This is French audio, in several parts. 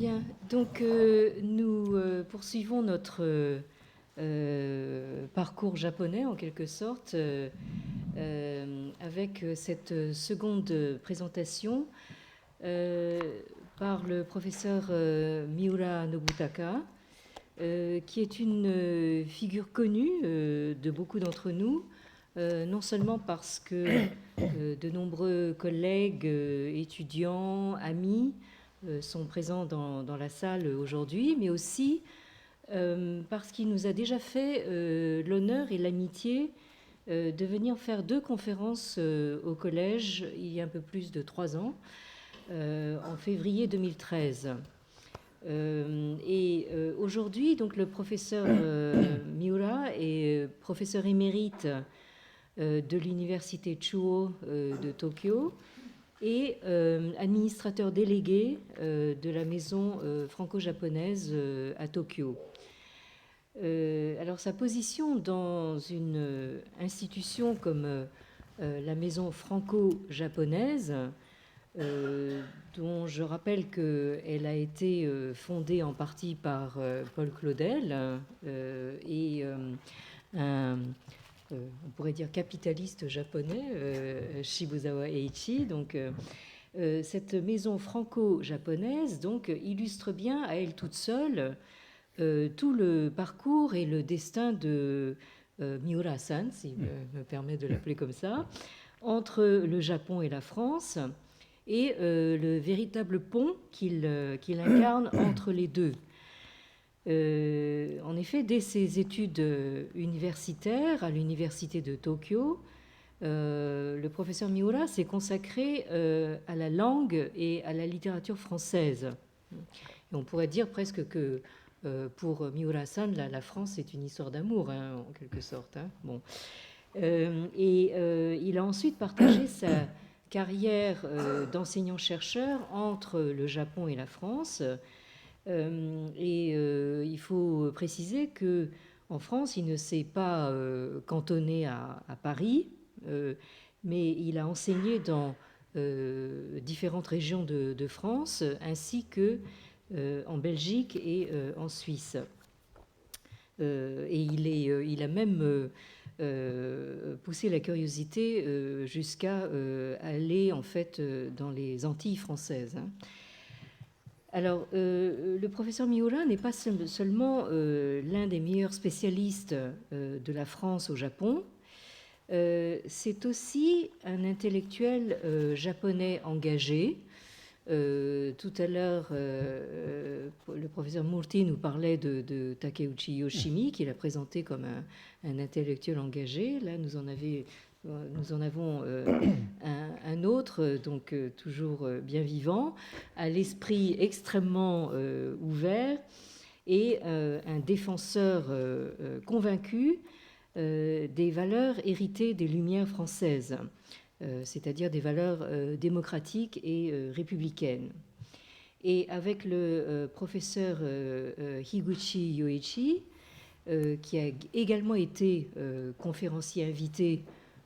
Bien, donc nous poursuivons notre parcours japonais en quelque sorte avec cette seconde présentation par le professeur Miura Nobutaka, qui est une figure connue de beaucoup d'entre nous, non seulement parce que de nombreux collègues, étudiants, amis sont présents dans la salle aujourd'hui, mais aussi parce qu'il nous a déjà fait l'honneur et l'amitié de venir faire 2 conférences au collège il y a un peu plus de 3 ans, en février 2013. Aujourd'hui, donc le professeur Miura est professeur émérite de l'université Chuo de Tokyo et administrateur délégué de la maison franco-japonaise à Tokyo. Alors sa position dans une institution comme la maison franco-japonaise, dont je rappelle qu'elle a été fondée en partie par Paul Claudel et un on pourrait dire capitaliste japonais, Shibuzawa Eiichi. Donc, cette maison franco-japonaise donc, illustre bien à elle toute seule tout le parcours et le destin de Miura-san, si je me permets de l'appeler comme ça, entre le Japon et la France, et le véritable pont qu'il incarne entre les deux. En effet, dès ses études universitaires à l'université de Tokyo, le professeur Miura s'est consacré à la langue et à la littérature française. Et on pourrait dire presque que pour Miura-san, la France est une histoire d'amour, hein, en quelque sorte. Hein. Bon. Il a ensuite partagé sa carrière d'enseignant-chercheur entre le Japon et la France. Il faut préciser que en France, il ne s'est pas cantonné à Paris, mais il a enseigné dans différentes régions de France, ainsi que en Belgique et en Suisse. Il a même poussé la curiosité jusqu'à aller en fait dans les Antilles françaises. Hein. Alors, le professeur Miura n'est pas seulement l'un des meilleurs spécialistes de la France au Japon, c'est aussi un intellectuel japonais engagé. Tout à l'heure, le professeur Murthy nous parlait de Takeuchi Yoshimi, qu'il a présenté comme un intellectuel engagé. Là, nous en avons un autre, donc toujours bien vivant, à l'esprit extrêmement ouvert et un défenseur convaincu des valeurs héritées des Lumières françaises, c'est-à-dire des valeurs démocratiques et républicaines. Et avec le professeur Higuchi Yoichi, qui a également été conférencier invité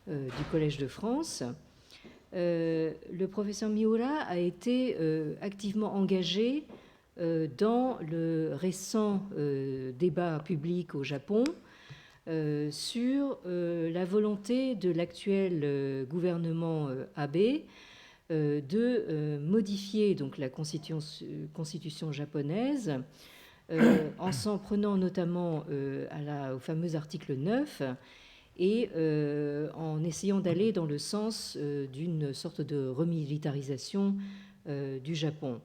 du Collège de France, le professeur Miura a été activement engagé dans le récent débat public au Japon sur la volonté de l'actuel gouvernement Abe de modifier donc la constitution japonaise en s'en prenant notamment au fameux article 9 et en essayant d'aller dans le sens d'une sorte de remilitarisation du Japon.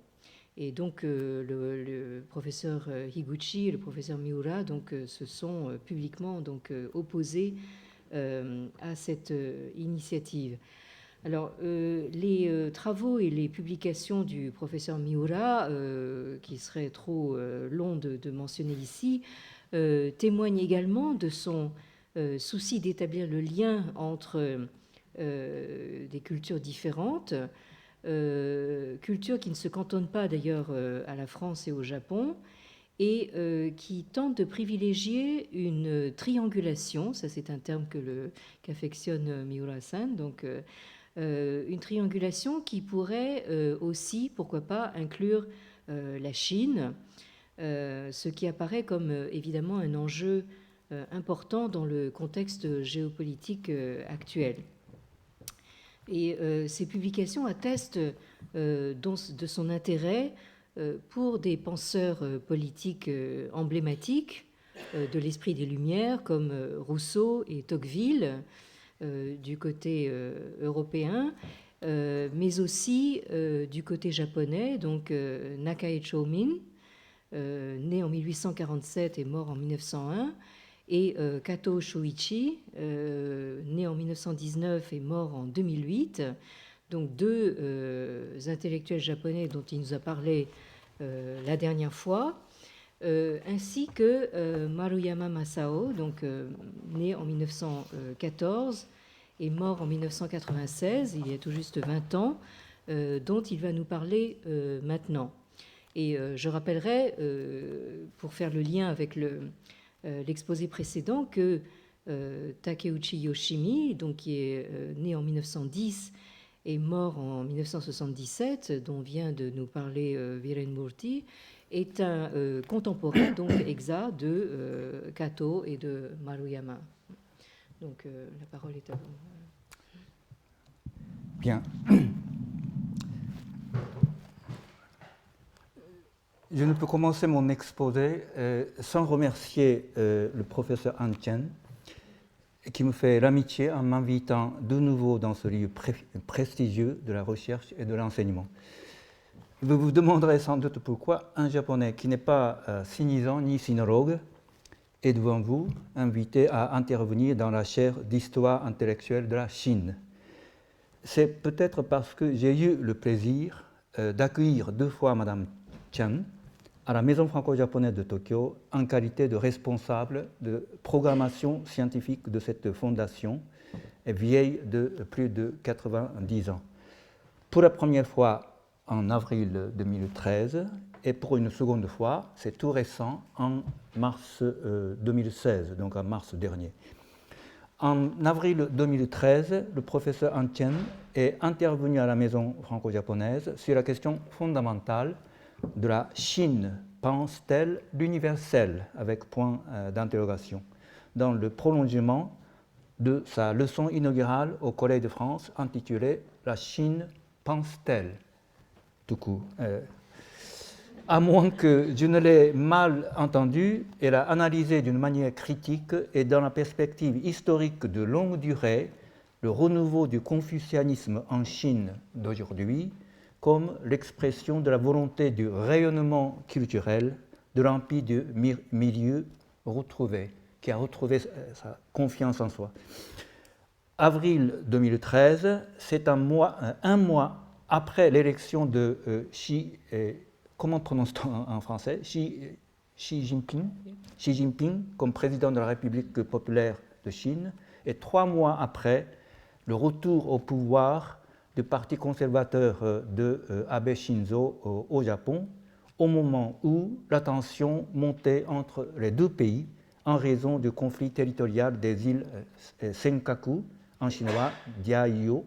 Et donc le professeur Higuchi et le professeur Miura donc, se sont publiquement donc, opposés à cette initiative. Alors, les travaux et les publications du professeur Miura, qui serait trop long de mentionner ici, témoignent également de son souci d'établir le lien entre des cultures différentes, cultures qui ne se cantonnent pas d'ailleurs à la France et au Japon, et qui tentent de privilégier une triangulation, ça c'est un terme qu'affectionne Miura-san, donc une triangulation qui pourrait aussi, pourquoi pas, inclure la Chine, ce qui apparaît comme évidemment un enjeu important dans le contexte géopolitique actuel. Et ces publications attestent de son intérêt pour des penseurs politiques emblématiques de l'esprit des Lumières comme Rousseau et Tocqueville du côté européen, mais aussi du côté japonais, donc Nakae Chōmin, né en 1847 et mort en 1901, et Kato Shōichi, né en 1919 et mort en 2008, donc deux intellectuels japonais dont il nous a parlé la dernière fois, ainsi que Maruyama Masao, donc né en 1914 et mort en 1996, il y a tout juste 20 ans, dont il va nous parler maintenant. Et je rappellerai, pour faire le lien avec l'exposé précédent, que Takeuchi Yoshimi, donc, qui est né en 1910 et mort en 1977, dont vient de nous parler Viren Murthy, est un contemporain donc exact de Kato et de Maruyama. Donc la parole est à vous. Bien. Je ne peux commencer mon exposé sans remercier le professeur Han Chen, qui me fait l'amitié en m'invitant de nouveau dans ce lieu prestigieux de la recherche et de l'enseignement. Vous vous demanderez sans doute pourquoi un Japonais qui n'est pas sinisant ni sinologue est devant vous, invité à intervenir dans la chaire d'histoire intellectuelle de la Chine. C'est peut-être parce que j'ai eu le plaisir d'accueillir 2 fois Madame Chen à la Maison franco-japonaise de Tokyo en qualité de responsable de programmation scientifique de cette fondation vieille de plus de 90 ans. Pour la première fois en avril 2013 et pour une seconde fois, c'est tout récent, en mars 2016, donc en mars dernier. En avril 2013, le professeur Han Chen est intervenu à la Maison franco-japonaise sur la question fondamentale de la Chine pense-t-elle l'universel, avec point d'interrogation, dans le prolongement de sa leçon inaugurale au Collège de France intitulée « La Chine pense-t-elle » tout court. À moins que je ne l'ai mal entendu, elle a analysé d'une manière critique et dans la perspective historique de longue durée le renouveau du confucianisme en Chine d'aujourd'hui comme l'expression de la volonté du rayonnement culturel de l'empire du milieu retrouvé, qui a retrouvé sa confiance en soi. Avril 2013, c'est un mois après l'élection de comment prononce-t-on en français, Xi Jinping comme président de la République populaire de Chine, et 3 mois après le retour au pouvoir du parti conservateur de Abe Shinzo au Japon, au moment où la tension montait entre les 2 pays en raison du conflit territorial des îles Senkaku, en chinois Diaoyu.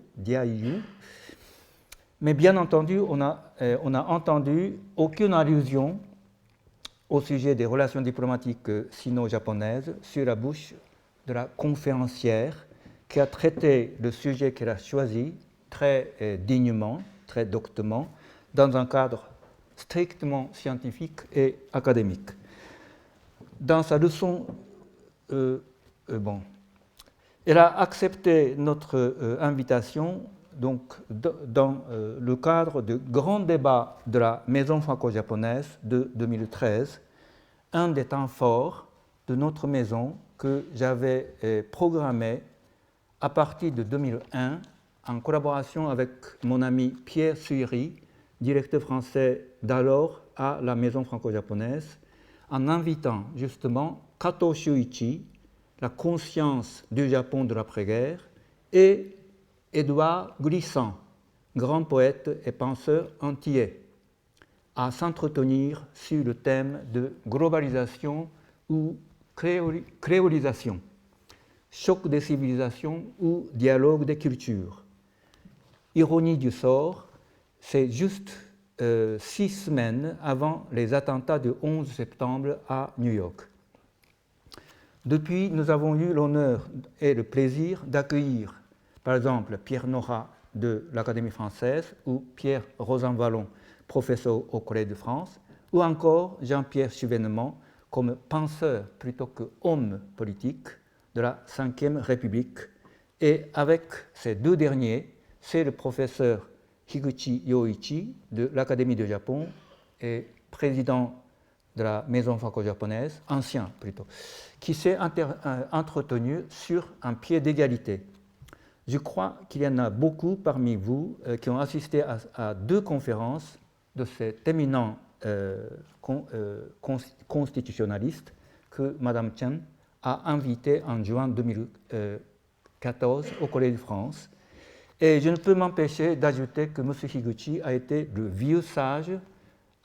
Mais bien entendu, on n'a entendu aucune allusion au sujet des relations diplomatiques sino-japonaises sur la bouche de la conférencière qui a traité le sujet qu'elle a choisi très dignement, très doctement, dans un cadre strictement scientifique et académique. Dans sa leçon, elle a accepté notre invitation donc, dans le cadre du grand débat de la Maison franco-japonaise de 2013, un des temps forts de notre maison que j'avais programmé à partir de 2001 en collaboration avec mon ami Pierre Suyri, directeur français d'alors à la Maison franco-japonaise, en invitant justement Kato Shōichi, la conscience du Japon de l'après-guerre, et Édouard Glissant, grand poète et penseur antillais, à s'entretenir sur le thème de globalisation ou créolisation, choc des civilisations ou dialogue des cultures. Ironie du sort, c'est juste 6 semaines avant les attentats du 11 septembre à New York. Depuis, nous avons eu l'honneur et le plaisir d'accueillir, par exemple, Pierre Nora de l'Académie française ou Pierre Rosanvallon, professeur au Collège de France, ou encore Jean-Pierre Chevènement comme penseur plutôt qu'homme politique de la Ve République. Et avec ces deux derniers, c'est le professeur Higuchi Yoichi de l'Académie du Japon et président de la Maison franco-japonaise, ancien plutôt, qui s'est entretenu sur un pied d'égalité. Je crois qu'il y en a beaucoup parmi vous qui ont assisté à deux conférences de cet éminent constitutionnaliste que Mme Chen a invité en juin 2014 au Collège de France. Et je ne peux m'empêcher d'ajouter que M. Higuchi a été le vieux sage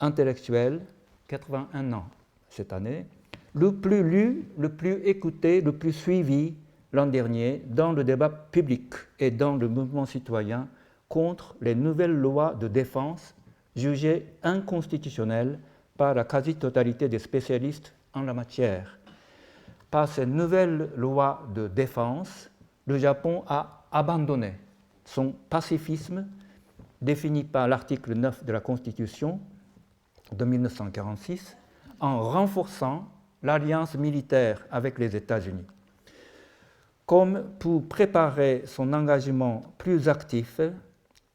intellectuel, 81 ans cette année, le plus lu, le plus écouté, le plus suivi l'an dernier dans le débat public et dans le mouvement citoyen contre les nouvelles lois de défense jugées inconstitutionnelles par la quasi-totalité des spécialistes en la matière. Par ces nouvelles lois de défense, le Japon a abandonné son pacifisme défini par l'article 9 de la Constitution de 1946 en renforçant l'alliance militaire avec les États-Unis. Comme pour préparer son engagement plus actif,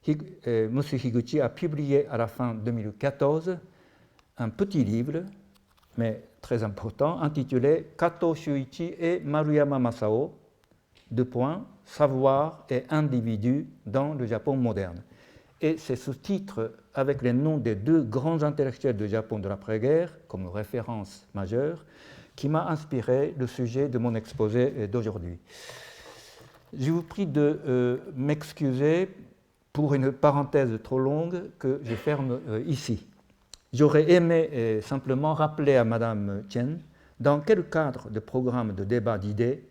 M. Higuchi a publié à la fin 2014 un petit livre, mais très important, intitulé « Kato Shuichi et Maruyama Masao, Savoir et individu dans le Japon moderne ». Et c'est ce titre, avec les noms des deux grands intellectuels du Japon de l'après-guerre, comme référence majeure, qui m'a inspiré le sujet de mon exposé d'aujourd'hui. Je vous prie de m'excuser pour une parenthèse trop longue que je ferme ici. J'aurais aimé simplement rappeler à Mme Chen dans quel cadre de programme de débat d'idées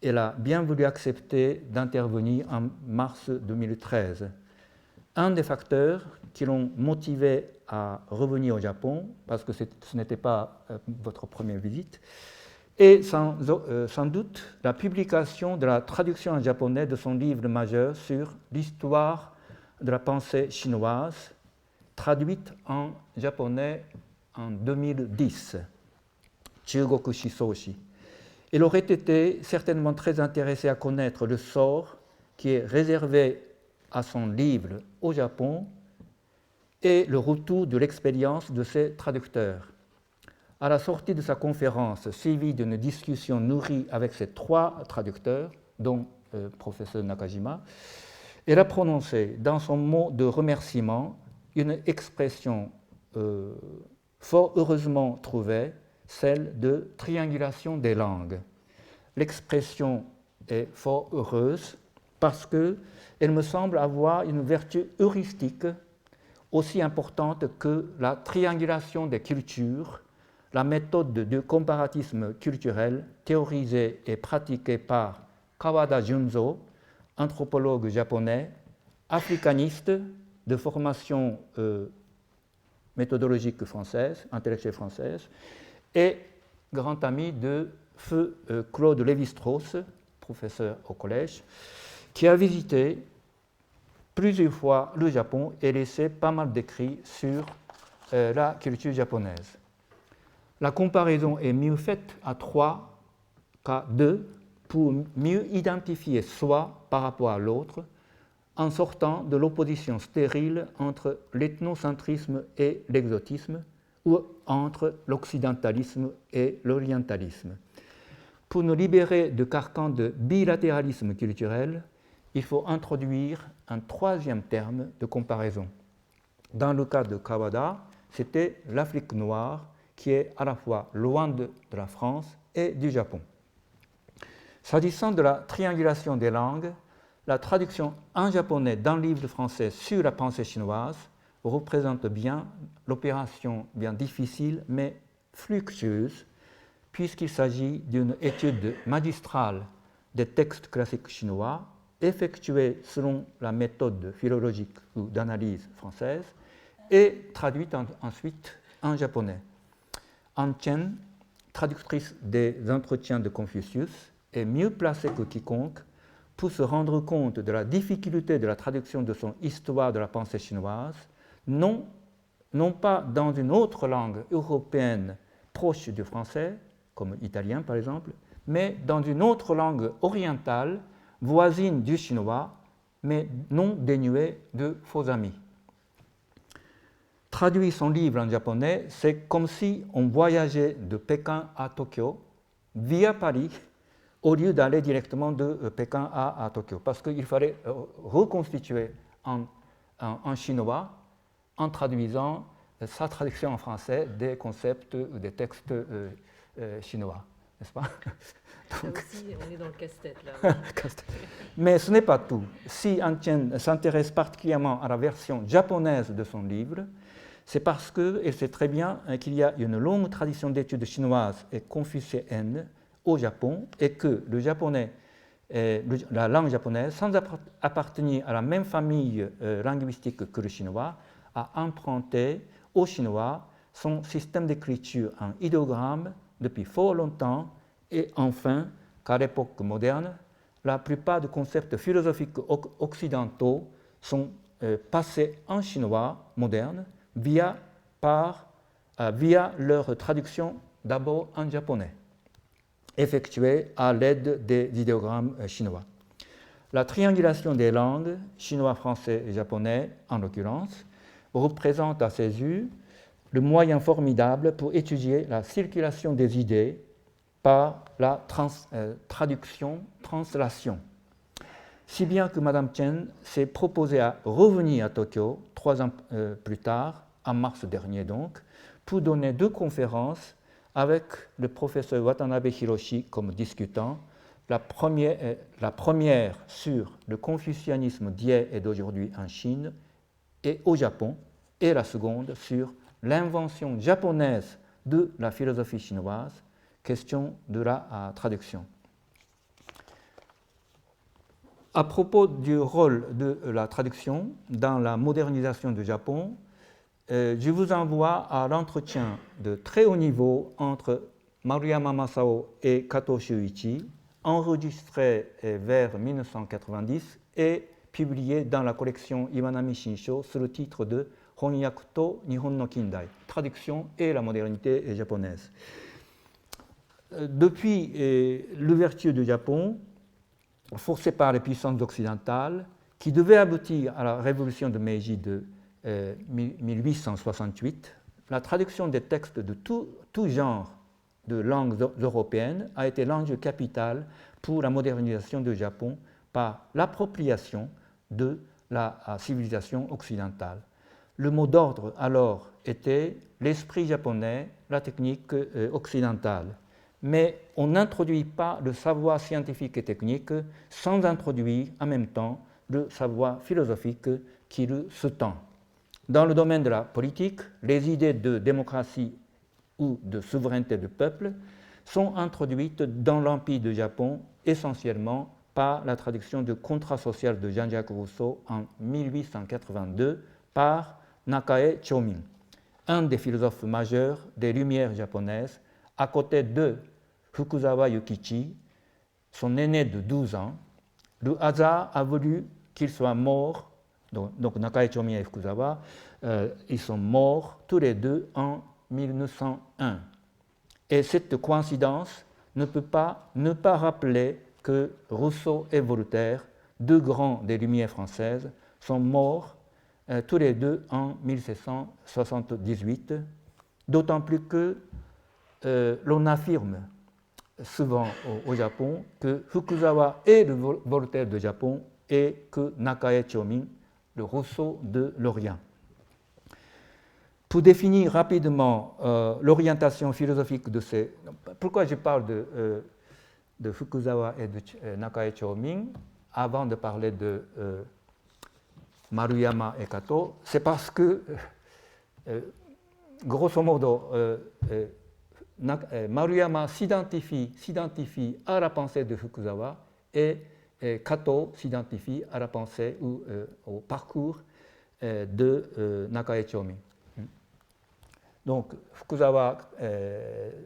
elle a bien voulu accepter d'intervenir en mars 2013. Un des facteurs qui l'ont motivé à revenir au Japon, parce que ce n'était pas votre première visite, est sans doute la publication de la traduction en japonais de son livre majeur sur l'histoire de la pensée chinoise, traduite en japonais en 2010, Chugoku Shisoshi. Il aurait été certainement très intéressé à connaître le sort qui est réservé à son livre au Japon et le retour de l'expérience de ses traducteurs. À la sortie de sa conférence, suivie d'une discussion nourrie avec ses 3 traducteurs, dont le professeur Nakajima, elle a prononcé dans son mot de remerciement une expression fort heureusement trouvée, celle de triangulation des langues. L'expression est fort heureuse parce qu'elle me semble avoir une vertu heuristique aussi importante que la triangulation des cultures, la méthode de comparatisme culturel théorisée et pratiquée par Kawada Junzo, anthropologue japonais, africaniste de formation méthodologique française, intellectuelle française, et grand ami de feu Claude Lévi-Strauss, professeur au collège, qui a visité plusieurs fois le Japon et laissé pas mal d'écrits sur la culture japonaise. La comparaison est mieux faite à 3 qu'à 2 pour mieux identifier soi par rapport à l'autre, en sortant de l'opposition stérile entre l'ethnocentrisme et l'exotisme, ou entre l'occidentalisme et l'orientalisme. Pour nous libérer du carcan de bilatéralisme culturel, il faut introduire un 3e terme de comparaison. Dans le cas de Kawada, c'était l'Afrique noire, qui est à la fois loin de la France et du Japon. S'agissant de la triangulation des langues, la traduction en japonais d'un livre français sur la pensée chinoise représente bien l'opération bien difficile mais fructueuse, puisqu'il s'agit d'une étude magistrale des textes classiques chinois effectuée selon la méthode philologique ou d'analyse française et traduite ensuite en japonais. Han Chen, traductrice des Entretiens de Confucius, est mieux placée que quiconque pour se rendre compte de la difficulté de la traduction de son Histoire de la pensée chinoise, non pas dans une autre langue européenne proche du français, comme l'italien par exemple, mais dans une autre langue orientale, voisine du chinois, mais non dénuée de faux amis. Traduire son livre en japonais, c'est comme si on voyageait de Pékin à Tokyo via Paris au lieu d'aller directement de Pékin à Tokyo, parce qu'il fallait reconstituer en chinois en traduisant sa traduction en français des concepts ou des textes chinois, n'est-ce pas? Donc, là aussi, on est dans le casse-tête, là. Mais ce n'est pas tout. Si Han Chen s'intéresse particulièrement à la version japonaise de son livre, c'est parce qu'elle sait très bien qu'il y a une longue tradition d'études chinoises et confucéennes au Japon et que le japonais, la langue japonaise, sans appartenir à la même famille linguistique que le chinois, a emprunté au chinois son système d'écriture en idéogramme depuis fort longtemps et enfin qu'à l'époque moderne, la plupart des concepts philosophiques occidentaux sont passés en chinois moderne via leur traduction d'abord en japonais, effectuée à l'aide des idéogrammes chinois. La triangulation des langues, chinois, français et japonais en l'occurrence, représente à ses yeux le moyen formidable pour étudier la circulation des idées par la traduction-translation. Si bien que Mme Chen s'est proposée à revenir à Tokyo 3 ans plus tard, en mars dernier donc, pour donner 2 conférences avec le professeur Watanabe Hiroshi comme discutant, la première sur le confucianisme d'hier et d'aujourd'hui en Chine et au Japon, et la seconde sur l'invention japonaise de la philosophie chinoise, question de la traduction. À propos du rôle de la traduction dans la modernisation du Japon, je vous envoie à l'entretien de très haut niveau entre Maruyama Masao et Kato Shuichi, enregistré vers 1990 et publié dans la collection Iwanami Shinsho sous le titre de Honyaku to Nihon no Kindai, traduction et la modernité japonaise. Depuis l'ouverture du Japon, forcée par les puissances occidentales, qui devait aboutir à la révolution de Meiji de 1868, la traduction des textes de tout genre de langues européennes a été l'enjeu capital pour la modernisation du Japon par l'appropriation de la civilisation occidentale. Le mot d'ordre alors était l'esprit japonais, la technique occidentale. Mais on n'introduit pas le savoir scientifique et technique sans introduire en même temps le savoir philosophique qui le sous-tend. Dans le domaine de la politique, les idées de démocratie ou de souveraineté du peuple sont introduites dans l'Empire du Japon essentiellement par la traduction du Contrat social de Jean-Jacques Rousseau en 1882 par Nakae Chomin, un des philosophes majeurs des Lumières japonaises, à côté de Fukuzawa Yukichi, son aîné de 12 ans. Le hasard a voulu qu'il soit mort, donc Nakae Chomin et Fukuzawa, ils sont morts tous les deux en 1901. Et cette coïncidence ne peut pas ne pas rappeler que Rousseau et Voltaire, 2 grands des Lumières françaises, sont morts tous les deux en 1778, d'autant plus que l'on affirme souvent au Japon que Fukuzawa est le Voltaire du Japon et que Nakae Chomin le Rousseau de l'Orient. Pour définir rapidement l'orientation philosophique de ces... Pourquoi je parle de Fukuzawa et de Nakae Chomin avant de parler de Maruyama et Kato, c'est parce que, grosso modo, Maruyama s'identifie à la pensée de Fukuzawa et Kato s'identifie à la pensée ou au parcours de Nakae Chomin. Donc, Fukuzawa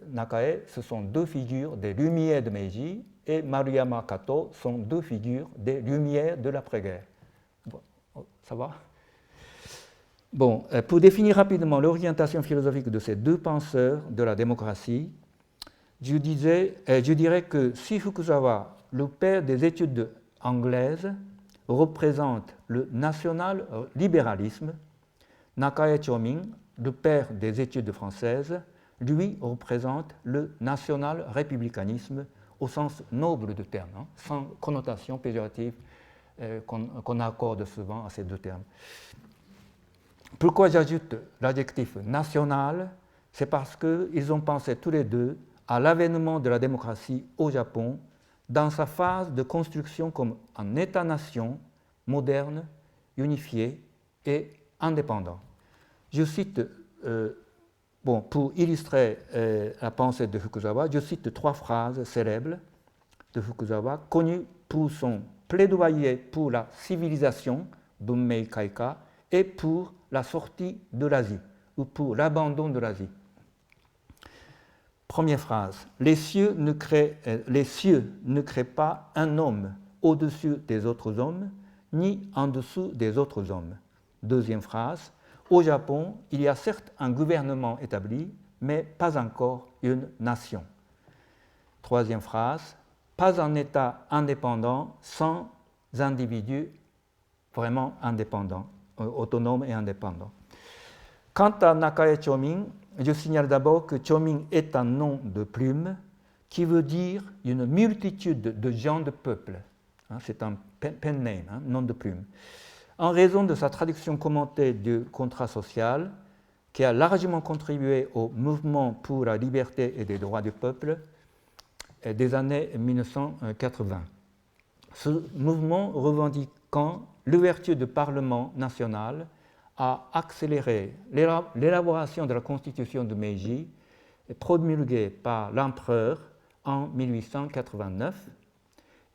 Nakae, ce sont deux figures des Lumières de Meiji, et Maruyama Kato sont deux figures des Lumières de l'après-guerre. Bon, ça va? Bon, pour définir rapidement l'orientation philosophique de ces deux penseurs de la démocratie, je dirais que si Fukuzawa, le père des études anglaises, représente le national-libéralisme, Nakae Chōming, le père des études françaises, lui représente le national-républicanisme au sens noble du terme, hein, sans connotation péjorative qu'on accorde souvent à ces deux termes. Pourquoi j'ajoute l'adjectif national? C'est parce qu'ils ont pensé tous les deux à l'avènement de la démocratie au Japon dans sa phase de construction comme un État-nation moderne, unifié et indépendant. Je cite, pour illustrer la pensée de Fukuzawa, je cite trois phrases célèbres de Fukuzawa, connues pour son plaidoyer pour la civilisation, Bunmei Kaika, et pour la sortie de l'Asie, ou pour l'abandon de l'Asie. Première phrase, les cieux ne créent pas un homme au-dessus des autres hommes, ni en dessous des autres hommes. Deuxième phrase, au Japon, il y a certes un gouvernement établi, mais pas encore une nation. Troisième phrase, pas un État indépendant sans individus vraiment indépendants, autonomes et indépendants. Quant à Nakae Chōming, je signale d'abord que Chōming est un nom de plume qui veut dire une multitude de gens de peuple. C'est un pen name, nom de plume. En raison de sa traduction commentée du contrat social, qui a largement contribué au mouvement pour la liberté et des droits du peuple des années 1980. Ce mouvement revendiquant l'ouverture du Parlement national a accéléré l'élaboration de la Constitution de Meiji, promulguée par l'empereur en 1889,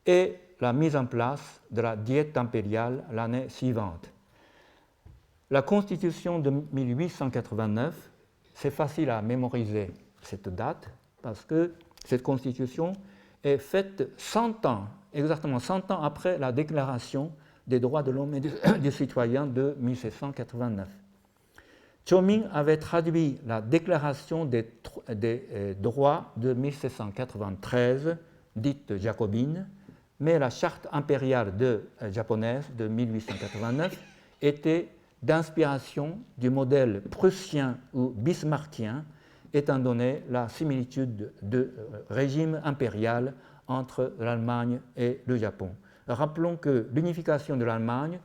et la mise en place de la diète impériale l'année suivante. La Constitution de 1889, c'est facile à mémoriser cette date, parce que cette Constitution est faite 100 ans, exactement 100 ans après la Déclaration des droits de l'homme et du citoyen de 1789. Chōming avait traduit la Déclaration des droits de 1793, dite jacobine, mais la charte impériale japonaise de 1889 était d'inspiration du modèle prussien ou bismarckien, étant donné la similitude de régime impérial entre l'Allemagne et le Japon. Rappelons que l'unification de l'Allemagne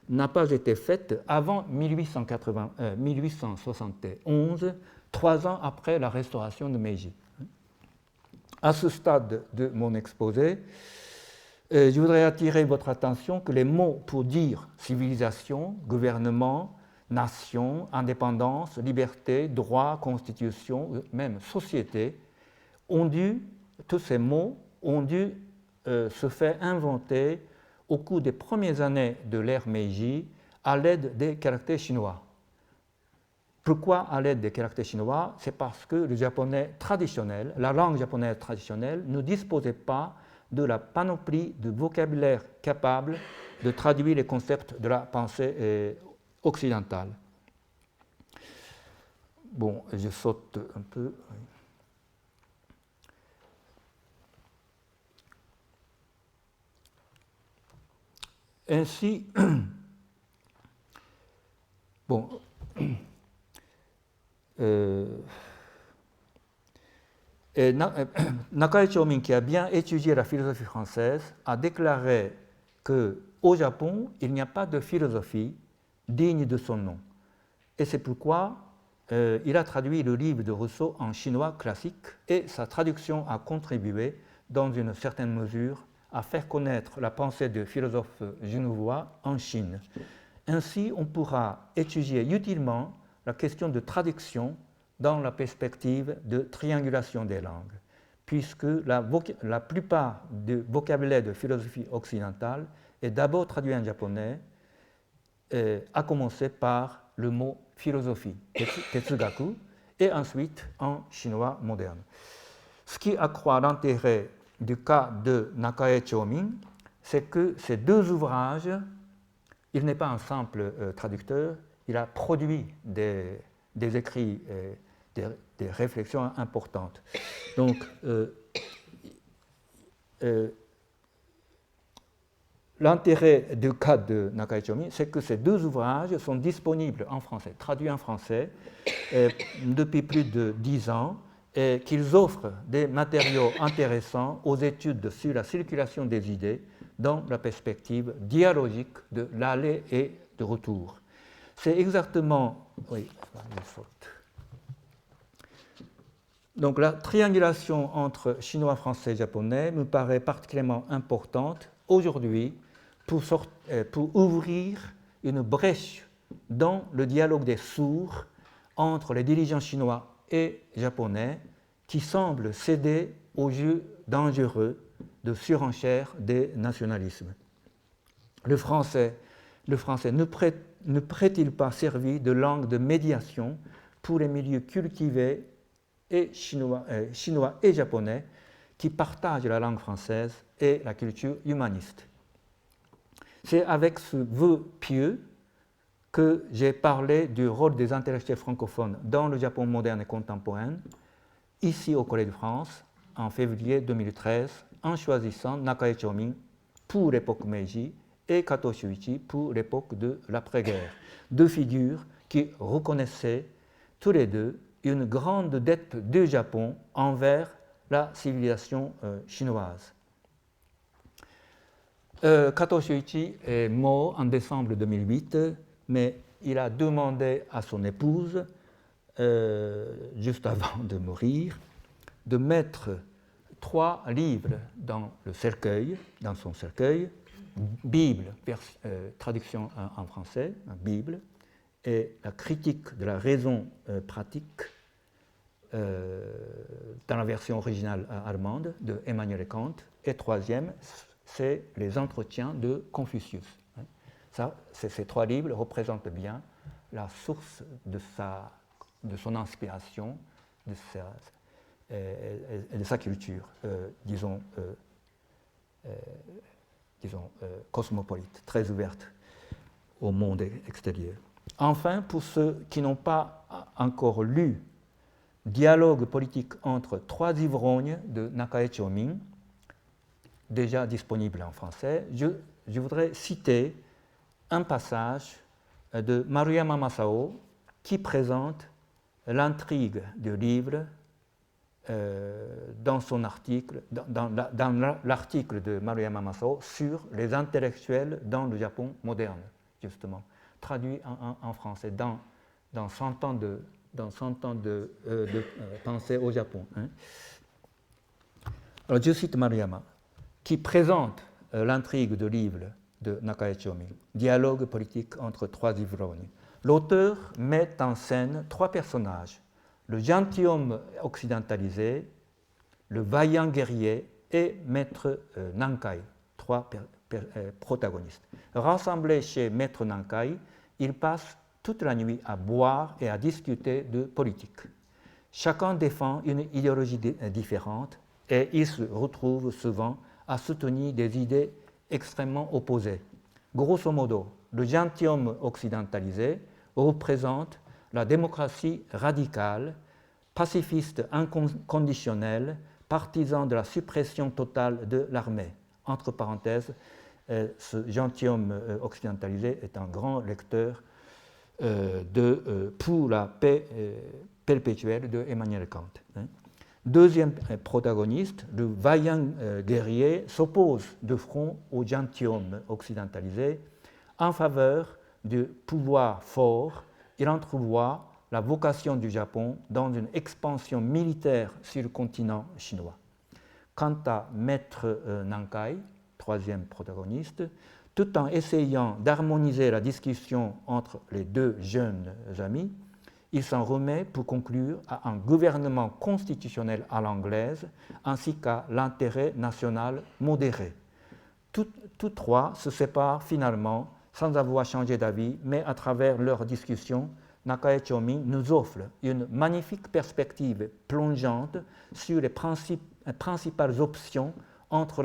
n'a pas été faite avant 1871, 3 ans après la restauration de Meiji. À ce stade de mon exposé, je voudrais attirer votre attention que les mots pour dire civilisation, gouvernement, nation, indépendance, liberté, droit, constitution, même société, tous ces mots ont dû se faire inventer au cours des premières années de l'ère Meiji à l'aide des caractères chinois. Pourquoi à l'aide des caractères chinois? C'est parce que le japonais traditionnel, la langue japonaise traditionnelle, ne disposait pas de la panoplie de vocabulaire capable de traduire les concepts de la pensée occidentale. Bon, je saute un peu. Ainsi, bon, Nakae Chōming, qui a bien étudié la philosophie française, a déclaré qu'au Japon, il n'y a pas de philosophie digne de son nom. Et c'est pourquoi il a traduit le livre de Rousseau en chinois classique, et sa traduction a contribué, dans une certaine mesure, à faire connaître la pensée du philosophe genevois en Chine. Ainsi, on pourra étudier utilement la question de traduction dans la perspective de triangulation des langues, puisque la plupart du vocabulaire de philosophie occidentale est d'abord traduit en japonais, à commencer par le mot philosophie, tetsugaku, et ensuite en chinois moderne. Ce qui accroît l'intérêt du cas de Nakae Chōmin, c'est que ces deux ouvrages, il n'est pas un simple traducteur, il a produit des écrits, des réflexions importantes. Donc, l'intérêt du cas de Nakae Chōmin, c'est que ces deux ouvrages sont disponibles en français, traduits en français, depuis plus de 10 ans, et qu'ils offrent des matériaux intéressants aux études sur la circulation des idées dans la perspective dialogique de l'aller et de retour. C'est exactement... Oui, donc la triangulation entre chinois, français et japonais me paraît particulièrement importante aujourd'hui pour ouvrir une brèche dans le dialogue des sourds entre les dirigeants chinois et japonais qui semblent céder au jeu dangereux de surenchère des nationalismes. Le français ne pourrait-il pas servir de langue de médiation pour les milieux cultivés et chinois et japonais qui partagent la langue française et la culture humaniste? C'est avec ce vœu pieux que j'ai parlé du rôle des intellectuels francophones dans le Japon moderne et contemporain, ici au Collège de France, en février 2013, en choisissant Nakae Chōmin pour l'époque Meiji et Kato Shuichi pour l'époque de l'après-guerre. Deux figures qui reconnaissaient tous les deux une grande dette du Japon envers la civilisation chinoise. Kato Shuichi est mort en décembre 2008, mais il a demandé à son épouse, juste avant de mourir, de mettre 3 livres dans son cercueil, Bible, traduction en français, Bible, et la critique de la raison pratique dans la version originale allemande de Emmanuel Kant, et troisième, c'est les entretiens de Confucius. Ces 3 livres représentent bien la source de son inspiration, de sa culture, disons cosmopolite, très ouverte au monde extérieur. Enfin, pour ceux qui n'ont pas encore lu Dialogue politique entre 3 ivrognes de Nakae Chōmin, déjà disponible en français, je voudrais citer un passage de Maruyama Masao qui présente l'intrigue du livre dans son article, dans l'article de Maruyama Masao sur les intellectuels dans le Japon moderne, justement, traduit en français dans 100 ans de pensée au Japon. Alors, je cite Maruyama, qui présente l'intrigue du livre de Nakae Chōmin, Dialogue politique entre 3 ivrognes. L'auteur met en scène 3 personnages, le gentilhomme occidentalisé, le vaillant guerrier et Maître Nankai, 3 protagonistes. Rassemblés chez Maître Nankai, ils passent toute la nuit à boire et à discuter de politique. Chacun défend une idéologie différente et ils se retrouvent souvent à soutenir des idées extrêmement opposées. Grosso modo, le gentilhomme occidentalisé représente la démocratie radicale, pacifiste inconditionnelle, partisan de la suppression totale de l'armée. Entre parenthèses, ce gentilhomme occidentalisé est un grand lecteur pour la paix perpétuelle de Emmanuel Kant. Deuxième protagoniste, le vaillant guerrier, s'oppose de front au gentilhomme occidentalisé en faveur du pouvoir fort. Il entrevoit la vocation du Japon dans une expansion militaire sur le continent chinois. Quant à Maître Nankai, troisième protagoniste, tout en essayant d'harmoniser la discussion entre les 2 jeunes amis, il s'en remet pour conclure à un gouvernement constitutionnel à l'anglaise ainsi qu'à l'intérêt national modéré. Tous 3 se séparent finalement sans avoir changé d'avis, mais à travers leur discussion Nakae Choming nous offre une magnifique perspective plongeante sur les principales options entre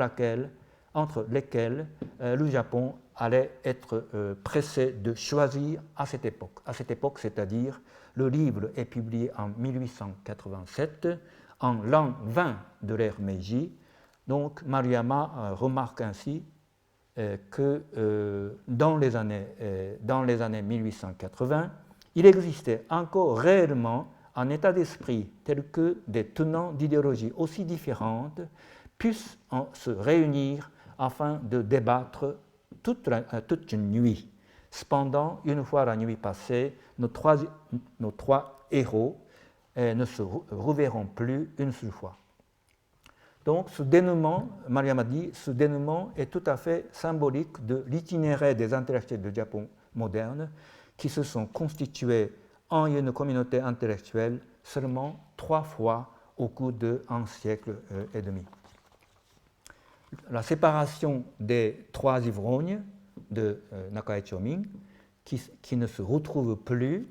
lesquelles le Japon allait être pressé de choisir à cette époque. À cette époque, c'est-à-dire, le livre est publié en 1887, en l'an 20 de l'ère Meiji. Donc Maruyama remarque ainsi que dans les années 1880, il existait encore réellement un état d'esprit tel que des tenants d'idéologies aussi différentes puissent se réunir afin de débattre toute une nuit. Cependant, une fois la nuit passée, nos trois héros ne se reverront plus une seule fois. Donc ce dénouement, Maruyama dit, ce dénouement est tout à fait symbolique de l'itinéraire des intellectuels du Japon moderne qui se sont constitués en une communauté intellectuelle seulement 3 fois au cours d'un siècle et demi. La séparation des 3 ivrognes de Nakae Choming, qui ne se retrouvent plus,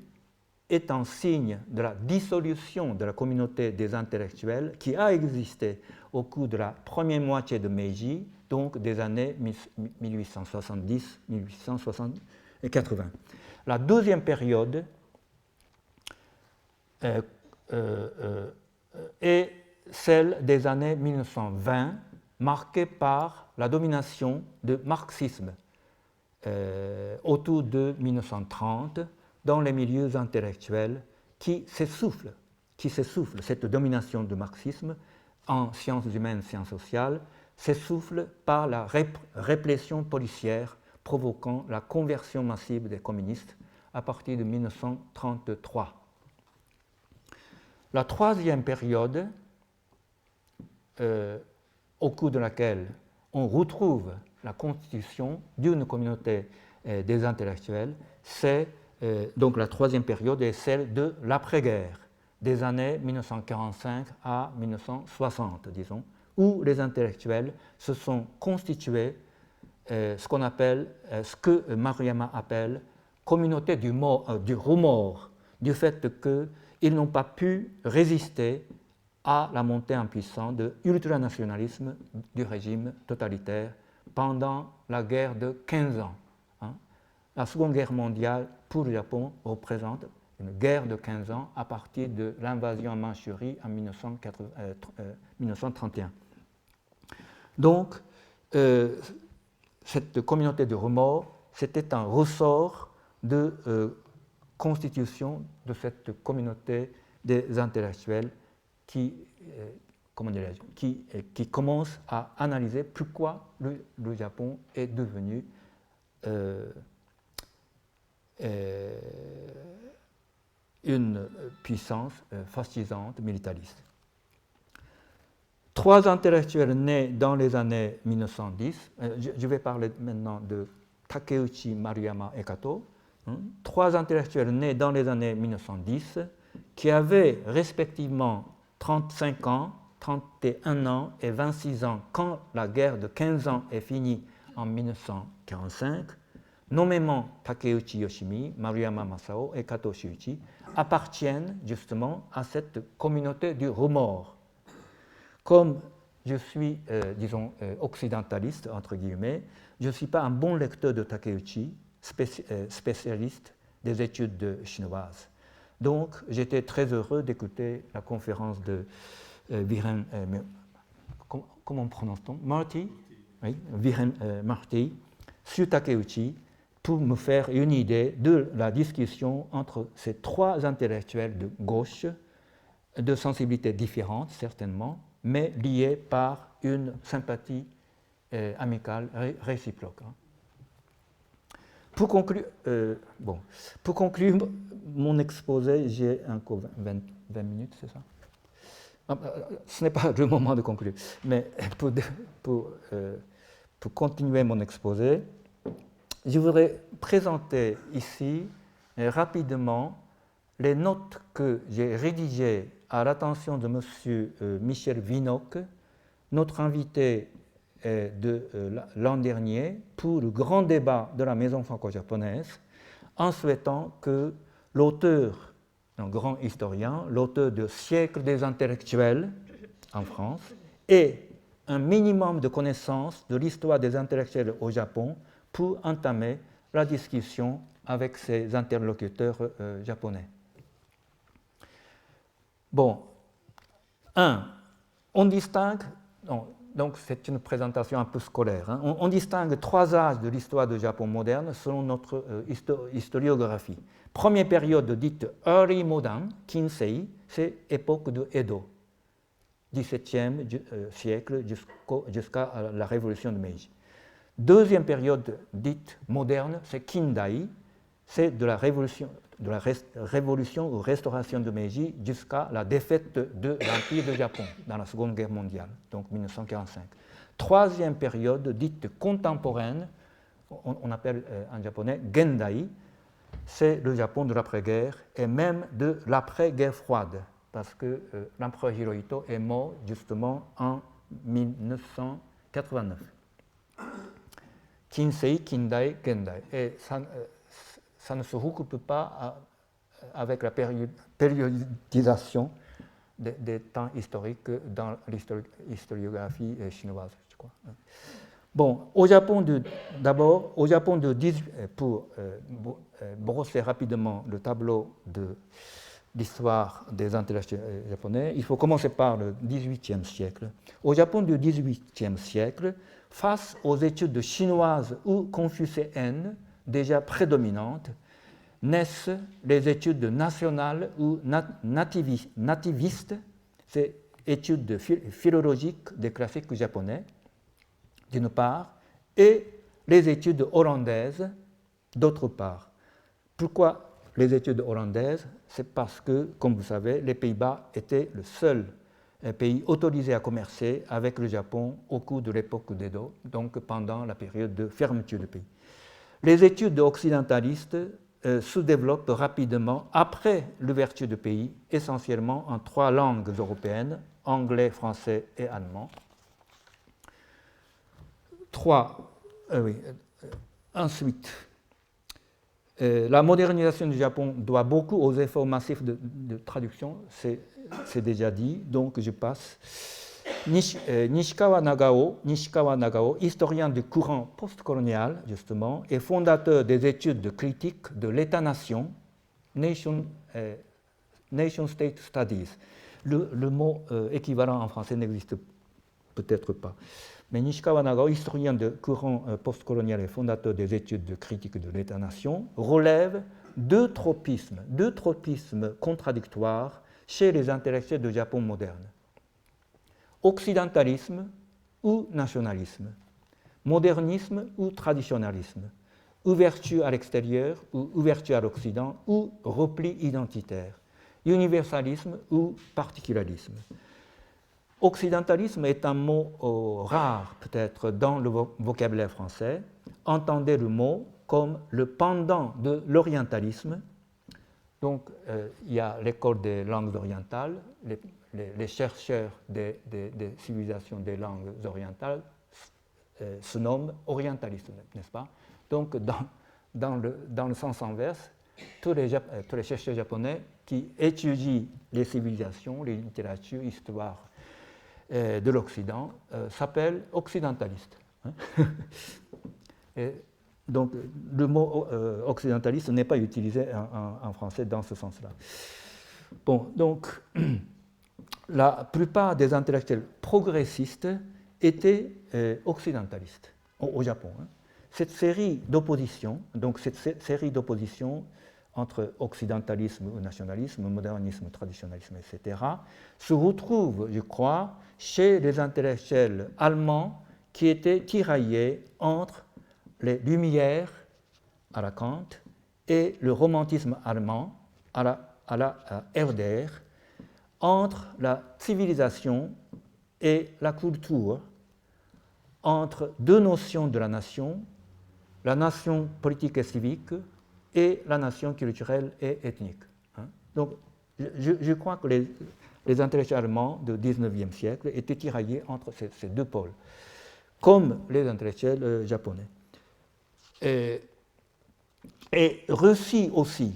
est un signe de la dissolution de la communauté des intellectuels qui a existé au cours de la première moitié de Meiji, donc des années 1870-1880. La deuxième période est celle des années 1920, marquée par la domination du marxisme autour de 1930 dans les milieux intellectuels qui s'essoufflent cette domination du marxisme en sciences humaines, sciences sociales, s'essouffle par la répression policière provoquant la conversion massive des communistes à partir de 1933. La troisième période, au cours de laquelle on retrouve la constitution d'une communauté des intellectuels, c'est donc la troisième période est celle de l'après-guerre, des années 1945 à 1960, disons, où les intellectuels se sont constitués ce que Maruyama appelle communauté du remords, du fait qu'ils n'ont pas pu résister à la montée en puissance de l'ultranationalisme du régime totalitaire pendant la guerre de 15 ans. La Seconde Guerre mondiale, pour le Japon, représente une guerre de 15 ans à partir de l'invasion en Mandchourie en 1931. Donc, cette communauté de remords, c'était un ressort de constitution de cette communauté des intellectuels qui commence à analyser pourquoi le Japon est devenu une puissance fascisante, militariste. 3 intellectuels nés dans les années 1910, je vais parler maintenant de Takeuchi, Maruyama et Kato, 3 intellectuels nés dans les années 1910 qui avaient respectivement 35 ans, 31 ans et 26 ans quand la guerre de 15 ans est finie en 1945, nommément Takeuchi Yoshimi, Maruyama Masao et Kato Shuichi, appartiennent justement à cette communauté du remords. Comme je suis, occidentaliste, entre guillemets, je ne suis pas un bon lecteur de Takeuchi, spécialiste des études chinoises. Donc, j'étais très heureux d'écouter la conférence de Wilhelm, comment prononce-t-on, Marty, oui, Wilhelm Marty, sur Takeuchi, pour me faire une idée de la discussion entre ces 3 intellectuels de gauche, de sensibilités différentes certainement, mais liés par une sympathie amicale réciproque. Pour conclure mon exposé, j'ai encore 20 minutes, c'est ça? Ce n'est pas le moment de conclure, mais pour continuer mon exposé, je voudrais présenter ici rapidement les notes que j'ai rédigées à l'attention de M. Michel Vinocq, notre invité de l'an dernier pour le grand débat de la Maison franco-japonaise, en souhaitant que l'auteur, un grand historien, l'auteur de Siècle des intellectuels en France, et un minimum de connaissances de l'histoire des intellectuels au Japon pour entamer la discussion avec ses interlocuteurs japonais. Bon, on distingue, donc c'est une présentation un peu scolaire, hein, on distingue 3 âges de l'histoire du Japon moderne selon notre historiographie. Première période dite Early Modern, Kinsei, c'est époque de Edo, XVIIe siècle jusqu'à la révolution de Meiji. Deuxième période dite moderne, c'est Kindai, c'est de la révolution ou restauration de Meiji jusqu'à la défaite de l'Empire du Japon dans la Seconde Guerre mondiale, donc 1945. Troisième période dite contemporaine, on appelle en japonais Gendai, c'est le Japon de l'après-guerre et même de l'après-guerre froide, parce que l'empereur Hirohito est mort justement en 1989. Kinsei, Kindai, Gendai. Et ça ne se recoupe pas avec la périodisation des temps historiques dans l'historiographie chinoise, je crois. Bon, au Japon d'abord, pour brosser rapidement le tableau de l'histoire des intellectuels japonais, il faut commencer par le XVIIIe siècle. Au Japon du XVIIIe siècle, face aux études chinoises ou confucéennes déjà prédominantes, naissent les études nationales ou nativistes, ces études philologiques des classiques japonais, d'une part, et les études hollandaises, d'autre part. Pourquoi les études hollandaises? C'est parce que, comme vous savez, les Pays-Bas étaient le seul pays autorisé à commercer avec le Japon au cours de l'époque d'Edo, donc pendant la période de fermeture du pays. Les études occidentalistes se développent rapidement après l'ouverture du pays, essentiellement en 3 langues européennes, anglais, français et allemand. Ensuite, la modernisation du Japon doit beaucoup aux efforts massifs de traduction, c'est déjà dit, donc je passe. Nishikawa Nagao, historien du courant postcolonial, justement, et fondateur des études de critique de l'État-nation, Nation State Studies. Le mot équivalent en français n'existe peut-être pas. Mais Nishikawa Nagao, historien de courant postcolonial et fondateur des études de critique de l'État-nation, relève deux tropismes contradictoires chez les intellectuels du Japon moderne. Occidentalisme ou nationalisme, modernisme ou traditionnalisme, ouverture à l'extérieur ou ouverture à l'Occident ou repli identitaire, universalisme ou particularisme. Occidentalisme est un mot rare peut-être dans le vocabulaire français. Entendez le mot comme le pendant de l'orientalisme. Donc il y a l'école des langues orientales, les chercheurs des civilisations des langues orientales se nomment orientalistes, n'est-ce pas? Donc dans le sens inverse, tous les chercheurs japonais qui étudient les civilisations, les littératures, l'histoire de l'Occident s'appellent occidentalistes. Et donc le mot occidentaliste n'est pas utilisé en français dans ce sens-là. Bon, donc la plupart des intellectuels progressistes étaient occidentalistes au Japon. Cette série d'oppositions entre occidentalisme ou nationalisme, modernisme, traditionnalisme, etc., se retrouve, je crois, chez les intellectuels allemands qui étaient tiraillés entre les Lumières à la Kant et le romantisme allemand à la RDR, entre la civilisation et la culture, entre deux notions de la nation politique et civique et la nation culturelle et ethnique. Donc, je crois que les intellectuels allemands du XIXe siècle étaient tiraillés entre ces deux pôles, comme les intellectuels japonais. Et Et en Russie aussi,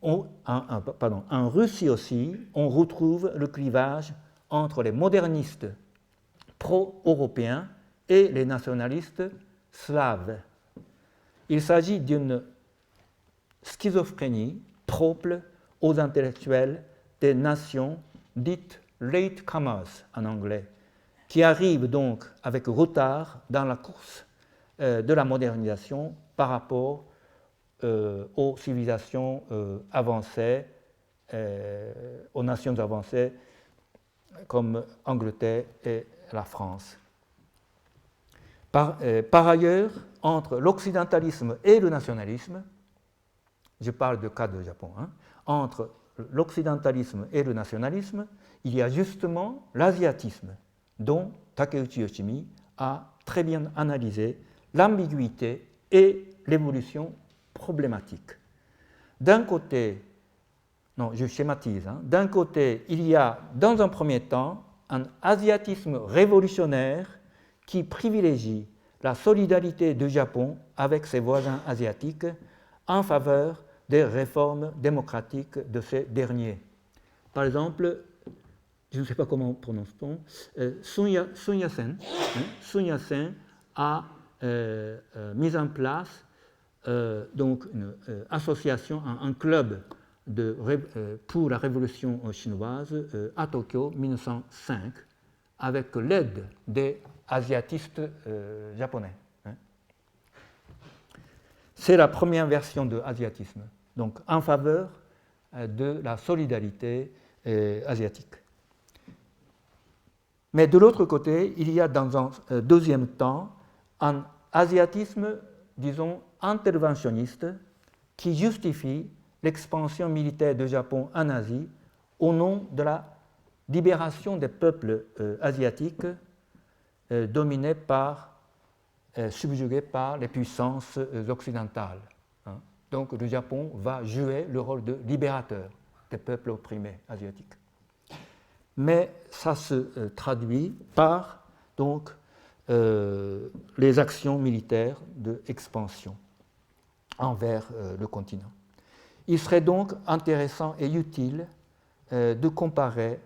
on retrouve le clivage entre les modernistes pro-européens et les nationalistes slaves. Il s'agit d'une schizophrénie propre aux intellectuels des nations dites latecomers en anglais, qui arrivent donc avec retard dans la course de la modernisation par rapport aux civilisations avancées, aux nations avancées comme Angleterre et la France. Par ailleurs, entre l'occidentalisme et le nationalisme, je parle du cas du Japon, entre l'occidentalisme et le nationalisme, il y a justement l'asiatisme, dont Takeuchi Yoshimi a très bien analysé l'ambiguïté et l'évolution problématique. D'un côté, je schématise, d'un côté, il y a dans un premier temps un asiatisme révolutionnaire qui privilégie la solidarité du Japon avec ses voisins asiatiques en faveur des réformes démocratiques de ces derniers. Par exemple, je ne sais pas comment prononce-t-on, Sun Yat-sen a mis en place donc une association, un club pour la révolution chinoise à Tokyo 1905 avec l'aide des asiatistes japonais. C'est la première version de l'asiatisme, donc en faveur de la solidarité asiatique. Mais de l'autre côté, il y a dans un deuxième temps un asiatisme, disons, interventionniste qui justifie l'expansion militaire du Japon en Asie au nom de la libération des peuples asiatiques subjugués par les puissances occidentales. Donc le Japon va jouer le rôle de libérateur des peuples opprimés asiatiques. Mais ça se traduit par donc, les actions militaires d'expansion envers le continent. Il serait donc intéressant et utile de comparer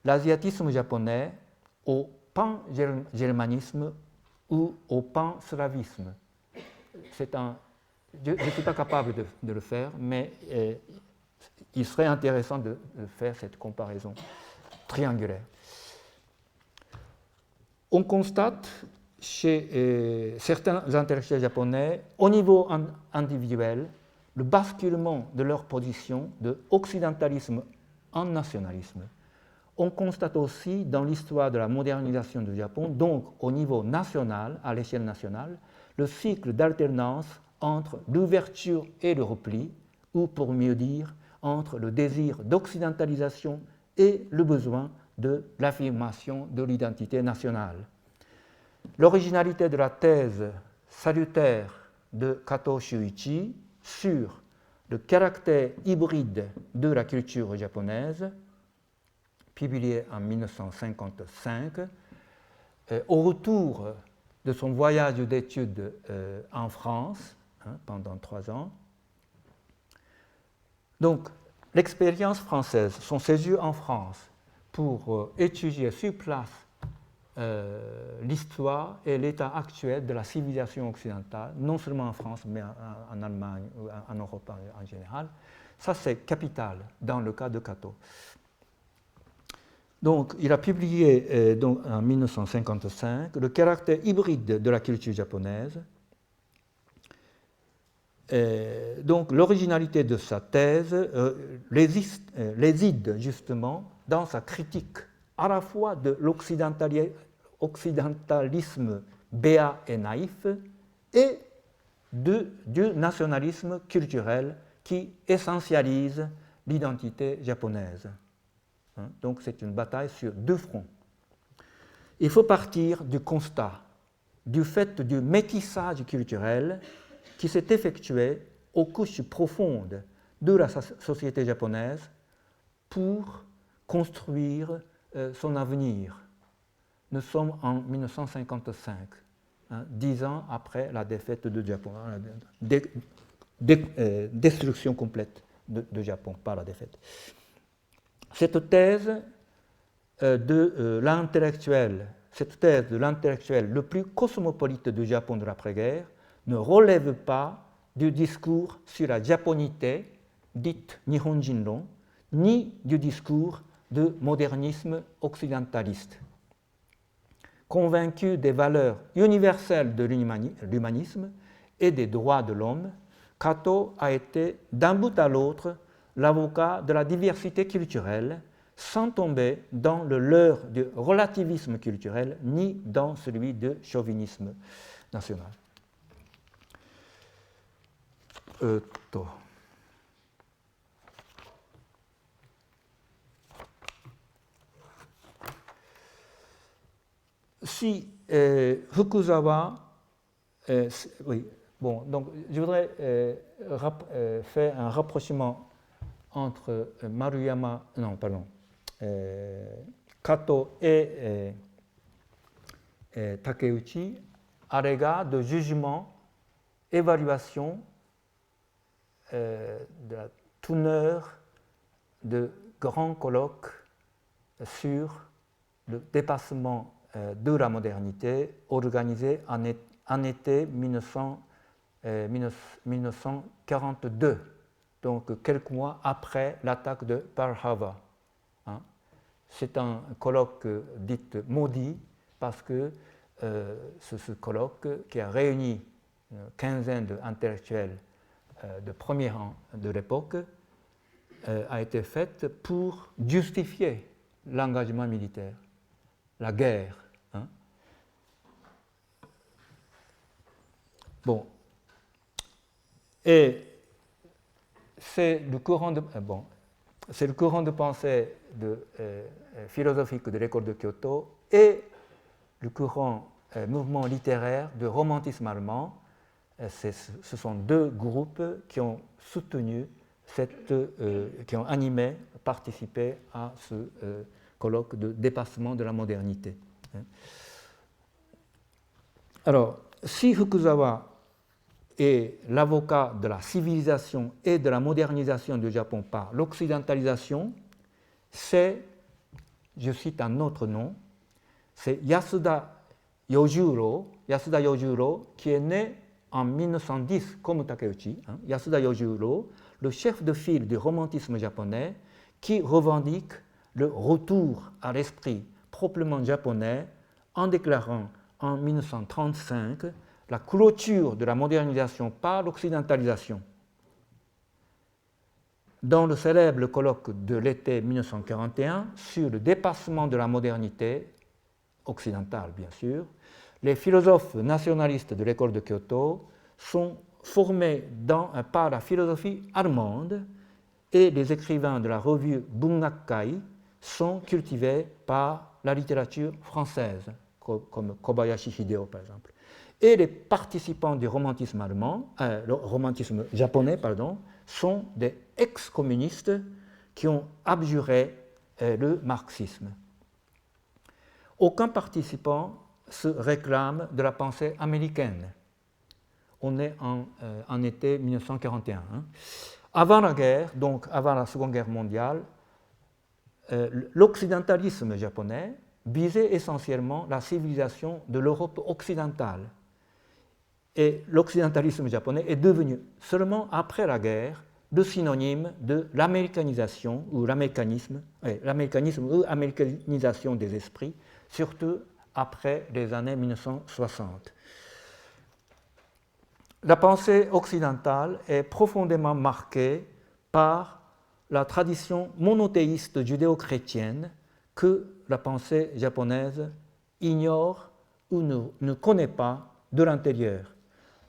l'asiatisme japonais au pan-germanisme ou au pan-slavisme. Je ne suis pas capable de le faire, mais il serait intéressant de faire cette comparaison triangulaire. On constate chez certains intellectuels japonais, au niveau individuel, le basculement de leur position de occidentalisme en nationalisme. On constate aussi dans l'histoire de la modernisation du Japon, donc au niveau national, à l'échelle nationale, le cycle d'alternance entre l'ouverture et le repli, ou pour mieux dire, entre le désir d'occidentalisation et le besoin de l'affirmation de l'identité nationale. L'originalité de la thèse salutaire de Kato Shuichi sur le caractère hybride de la culture japonaise, publiée en 1955, au retour de son voyage d'études en France pendant 3 ans. Donc, l'expérience française, son séjour en France pour étudier sur place l'histoire et l'état actuel de la civilisation occidentale, non seulement en France, mais en Allemagne ou en Europe en général, ça c'est capital dans le cas de Kato. Donc, il a publié en 1955 le caractère hybride de la culture japonaise. Donc, l'originalité de sa thèse réside justement dans sa critique à la fois de l'occidentalisme béat et naïf et du nationalisme culturel qui essentialise l'identité japonaise. Donc c'est une bataille sur 2 fronts. Il faut partir du constat, du fait du métissage culturel qui s'est effectué aux couches profondes de la société japonaise pour construire son avenir. Nous sommes en 1955. 10 ans après la défaite de Japon, destruction complète de Japon par la défaite. Cette thèse de l'intellectuel le plus cosmopolite du Japon de l'après-guerre ne relève pas du discours sur la japonité, dite Nihonjinron, ni du discours de modernisme occidentaliste. Convaincu des valeurs universelles de l'humanisme et des droits de l'homme, Kato a été d'un bout à l'autre l'avocat de la diversité culturelle, sans tomber dans le leurre du relativisme culturel ni dans celui du chauvinisme national. Si Fukuzawa, oui, bon, donc je voudrais faire un rapprochement entre Kato et Takeuchi à l'égard de jugement, évaluation de la teneur de grands colloques sur le dépassement de la modernité organisé en été 1942, donc quelques mois après l'attaque de Pearl Harbor. C'est un colloque dit maudit parce que ce colloque qui a réuni une quinzaine d'intellectuels de premier rang de l'époque a été fait pour justifier l'engagement militaire, la guerre. Bon. Et c'est le courant de pensée philosophique de l'école de Kyoto et le courant mouvement littéraire de romantisme allemand. Ce sont deux groupes qui ont soutenu, qui ont animé, participé à ce colloque de dépassement de la modernité. Alors, si Fukuzawa est l'avocat de la civilisation et de la modernisation du Japon par l'occidentalisation, c'est, je cite un autre nom, c'est Yasuda Yojuro, qui est né en 1910 comme Takeuchi, Yasuda Yojuro, le chef de file du romantisme japonais, qui revendique le retour à l'esprit proprement japonais en déclarant en 1935 la clôture de la modernisation par l'occidentalisation. Dans le célèbre colloque de l'été 1941 sur le dépassement de la modernité occidentale, bien sûr, les philosophes nationalistes de l'école de Kyoto sont formés par la philosophie allemande et les écrivains de la revue Bungakai sont cultivés par la littérature française, comme Kobayashi Hideo par exemple. Et les participants du romantisme japonais, sont des ex-communistes qui ont abjuré le marxisme. Aucun participant se réclame de la pensée américaine. On est en été 1941. Avant la guerre, donc avant la Seconde Guerre mondiale, l'occidentalisme japonais visait essentiellement la civilisation de l'Europe occidentale. Et l'occidentalisme japonais est devenu seulement après la guerre le synonyme de l'américanisation ou l'américanisme ou américanisation des esprits, surtout après les années 1960. La pensée occidentale est profondément marquée par la tradition monothéiste judéo-chrétienne que la pensée japonaise ignore ou ne connaît pas de l'intérieur.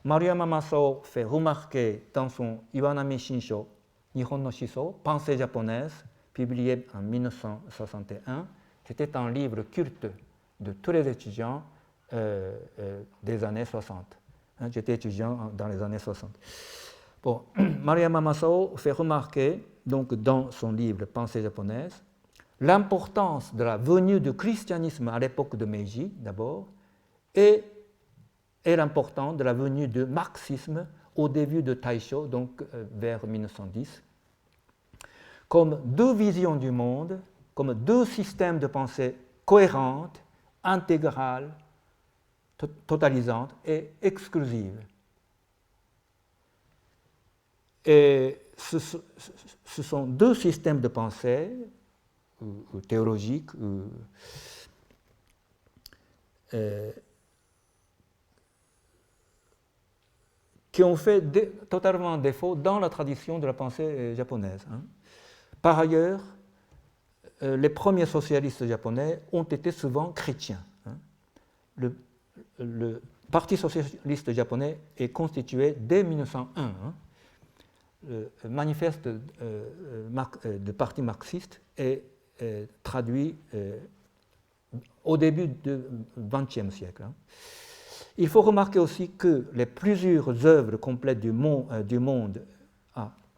Maruyama Masao fait remarquer dans son Iwanami Shinsho, Nihon no Shiso, Pensée japonaise, publié en 1961, c'était un livre culte de tous les étudiants des années 60. J'étais étudiant dans les années 60. Bon, Maruyama Masao fait remarquer, donc, dans son livre Pensée japonaise, l'importance de la venue du christianisme à l'époque de Meiji, d'abord, et et l'importance de la venue du marxisme au début de Taisho, donc vers 1910, comme deux visions du monde, comme deux systèmes de pensée cohérentes, intégrales, totalisantes et exclusives. Et ce sont deux systèmes de pensée, ou théologiques, qui ont fait totalement défaut dans la tradition de la pensée japonaise. Par ailleurs, les premiers socialistes japonais ont été souvent chrétiens. Le Parti socialiste japonais est constitué dès 1901. Le manifeste du parti marxiste est traduit au début du XXe siècle. Il faut remarquer aussi que les plusieurs œuvres complètes du monde,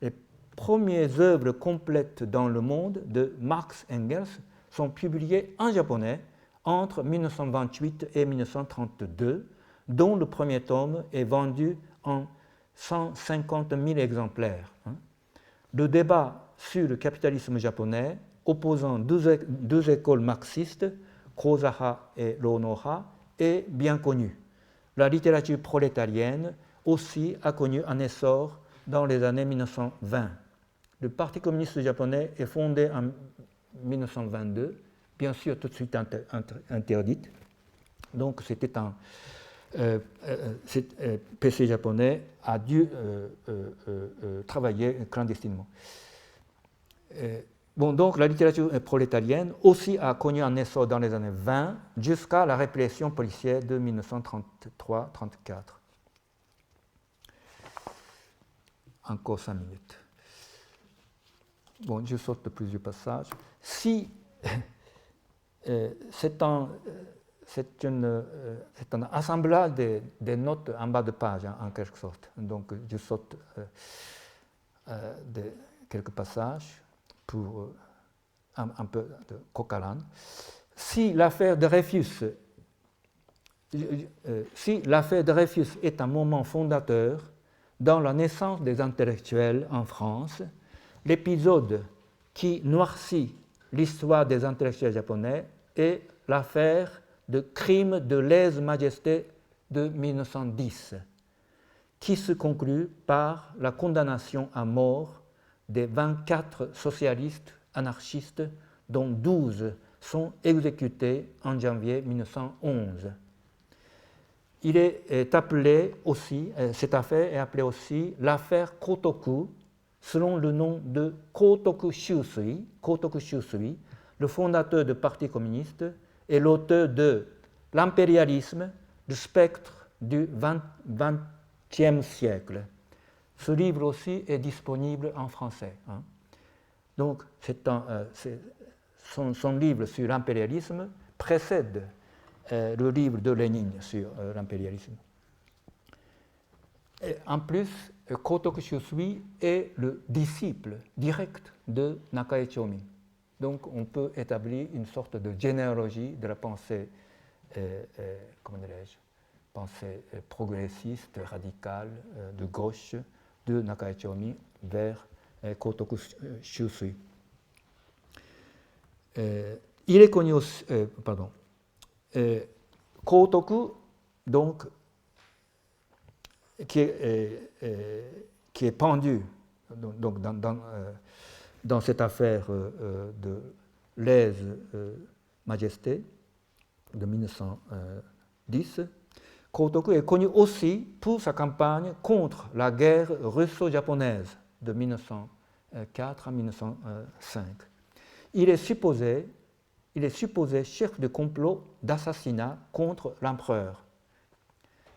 les premières œuvres complètes dans le monde de Marx et Engels sont publiées en japonais entre 1928 et 1932, dont le premier tome est vendu en 150 000 exemplaires. Le débat sur le capitalisme japonais, opposant deux écoles marxistes, Kozaha et Ronoha, est bien connu. La littérature prolétarienne aussi a connu un essor dans les années 1920. Le Parti communiste japonais est fondé en 1922, bien sûr tout de suite interdite. Donc c'était un PC japonais a dû travailler clandestinement. Donc la littérature prolétarienne aussi a connu un essor dans les années 20 jusqu'à la répression policière de 1933-34. Encore 5 minutes. Je saute plusieurs passages. Si c'est un assemblage des notes en bas de page, en quelque sorte. Donc, je saute quelques passages pour un peu de coq à l'âne. Si l'affaire de Dreyfus est un moment fondateur dans la naissance des intellectuels en France, l'épisode qui noircit l'histoire des intellectuels japonais est l'affaire de crime de lèse-majesté de 1910, qui se conclut par la condamnation à mort des 24 socialistes anarchistes, dont 12 sont exécutés en janvier 1911. Il est appelé aussi, cette affaire est appelée aussi l'affaire Kotoku, selon le nom de Kotoku Shusui, le fondateur du Parti communiste et l'auteur de L'impérialisme, le spectre du XXe siècle. Ce livre aussi est disponible en français. Donc, son livre sur l'impérialisme précède le livre de Lénine sur l'impérialisme. Et en plus, Kotoku Shusui est le disciple direct de Nakae Chomin. Donc, on peut établir une sorte de généalogie de la pensée, pensée progressiste, radicale, de gauche, de Nakae Chomin vers Kotoku Shusui. Il est connu aussi, Kotoku, donc, qui est pendu donc, dans cette affaire de lèse-majesté de 1910. Kotoku est connu aussi pour sa campagne contre la guerre russo-japonaise de 1904 à 1905. Il est supposé chef de complot d'assassinat contre l'empereur.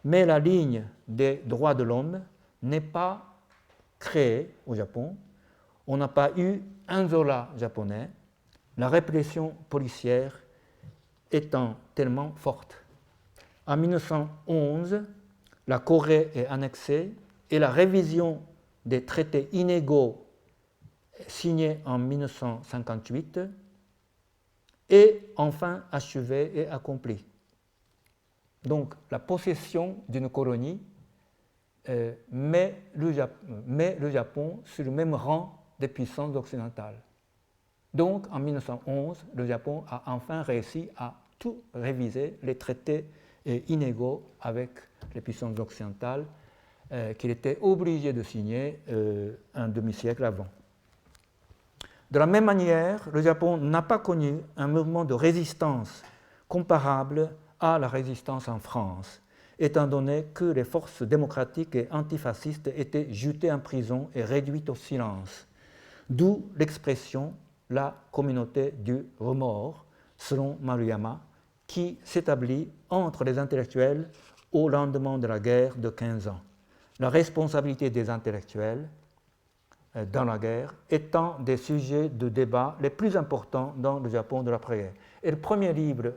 Mais la ligne des droits de l'homme n'est pas créée au Japon. On n'a pas eu un Zola japonais, la répression policière étant tellement forte. En 1911, la Corée est annexée et la révision des traités inégaux signés en 1958 est enfin achevée et accomplie. donc la possession d'une colonie, met le Japon sur le même rang des puissances occidentales. Donc, en 1911, le Japon a enfin réussi à tout réviser, les traités inégaux avec les puissances occidentales qu'il était obligé de signer un demi-siècle avant. De la même manière, le Japon n'a pas connu un mouvement de résistance comparable à la résistance en France, étant donné que les forces démocratiques et antifascistes étaient jetées en prison et réduites au silence, d'où l'expression « la communauté du remords », selon Maruyama, qui s'établit entre les intellectuels au lendemain de la guerre de 15 ans. La responsabilité des intellectuels dans la guerre étant des sujets de débat les plus importants dans le Japon de l'après-guerre. Et le premier livre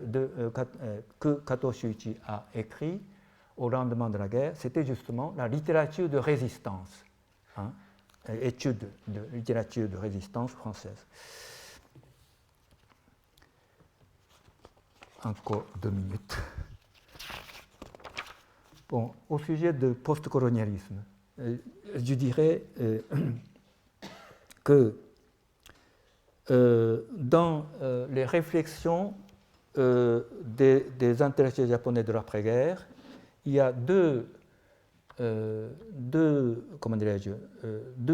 que Kato Shuichi a écrit au lendemain de la guerre, c'était justement la littérature de résistance, étude de littérature de résistance française. Encore 2 minutes. Bon, au sujet du postcolonialisme, je dirais que dans les réflexions des intellectuels japonais de l'après-guerre, il y a deux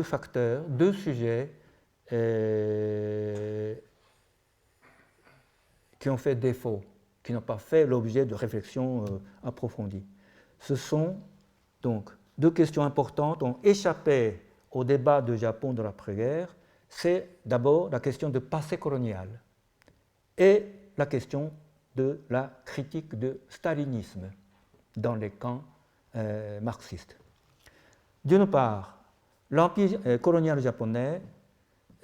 facteurs, deux sujets qui ont fait défaut, qui n'ont pas fait l'objet de réflexions approfondies. Ce sont donc deux questions importantes, ont échappé au débat du Japon de l'après-guerre. C'est d'abord la question du passé colonial et la question de la critique du stalinisme dans les camps marxistes. D'une part, l'empire colonial japonais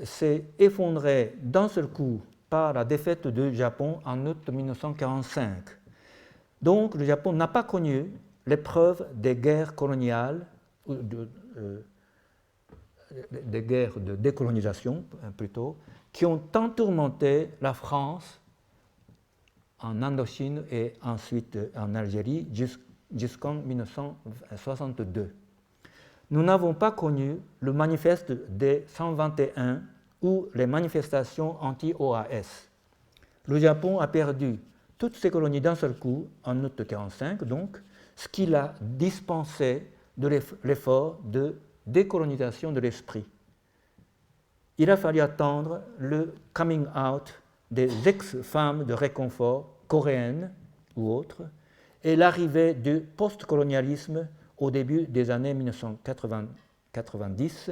s'est effondré d'un seul coup par la défaite du Japon en août 1945. Donc le Japon n'a pas connu l'épreuve des guerres coloniales, des guerres de décolonisation plutôt, qui ont tant tourmenté la France en Indochine et ensuite en Algérie jusqu'en 1962. Nous n'avons pas connu le manifeste des 121 ou les manifestations anti-OAS. Le Japon a perdu toutes ses colonies d'un seul coup en août 1945, donc, ce qui l'a dispensé de l'effort de décolonisation de l'esprit. Il a fallu attendre le coming out des ex-femmes de réconfort coréennes ou autres et l'arrivée du post-colonialisme au début des années 1990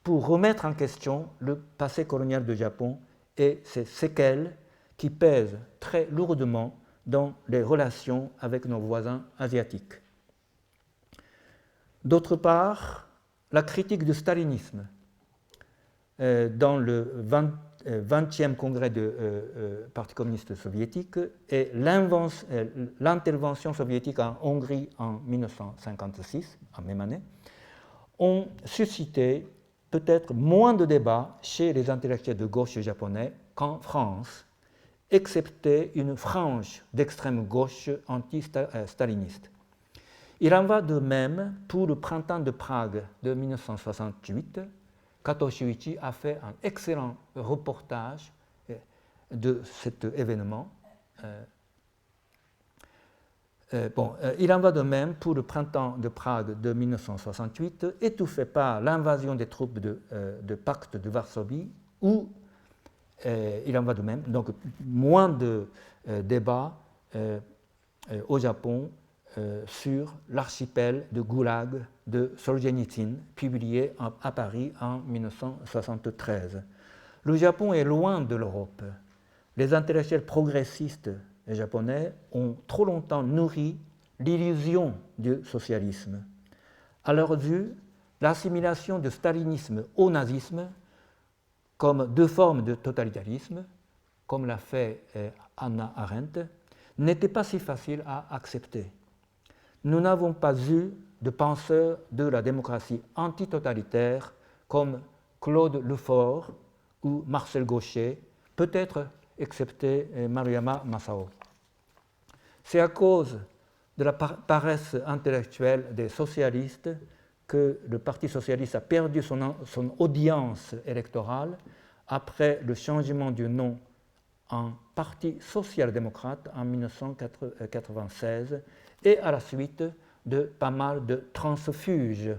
pour remettre en question le passé colonial du Japon et ses séquelles qui pèsent très lourdement dans les relations avec nos voisins asiatiques. D'autre part, la critique du stalinisme dans le 20e congrès du Parti communiste soviétique et l'intervention soviétique en Hongrie en 1956, en même année, ont suscité peut-être moins de débats chez les intellectuels de gauche japonais qu'en France, excepté une frange d'extrême gauche anti-staliniste. Il en va de même pour le printemps de Prague de 1968. Kato Shuichi a fait un excellent reportage de cet événement. Il en va de même pour le printemps de Prague de 1968, étouffé par l'invasion des troupes de pacte de Varsovie, où il en va de même, donc moins de débats au Japon sur l'archipel de Goulag de Solzhenitsyn, publié à Paris en 1973. Le Japon est loin de l'Europe. Les intellectuels progressistes japonais ont trop longtemps nourri l'illusion du socialisme. À leur vue, l'assimilation du stalinisme au nazisme comme deux formes de totalitarisme, comme l'a fait Hannah Arendt, n'était pas si facile à accepter. Nous n'avons pas eu de penseurs de la démocratie antitotalitaire comme Claude Lefort ou Marcel Gauchet, peut-être excepté Maruyama Masao. C'est à cause de la paresse intellectuelle des socialistes que le Parti socialiste a perdu son audience électorale après le changement du nom en Parti social-démocrate en 1996 et à la suite de pas mal de transfuges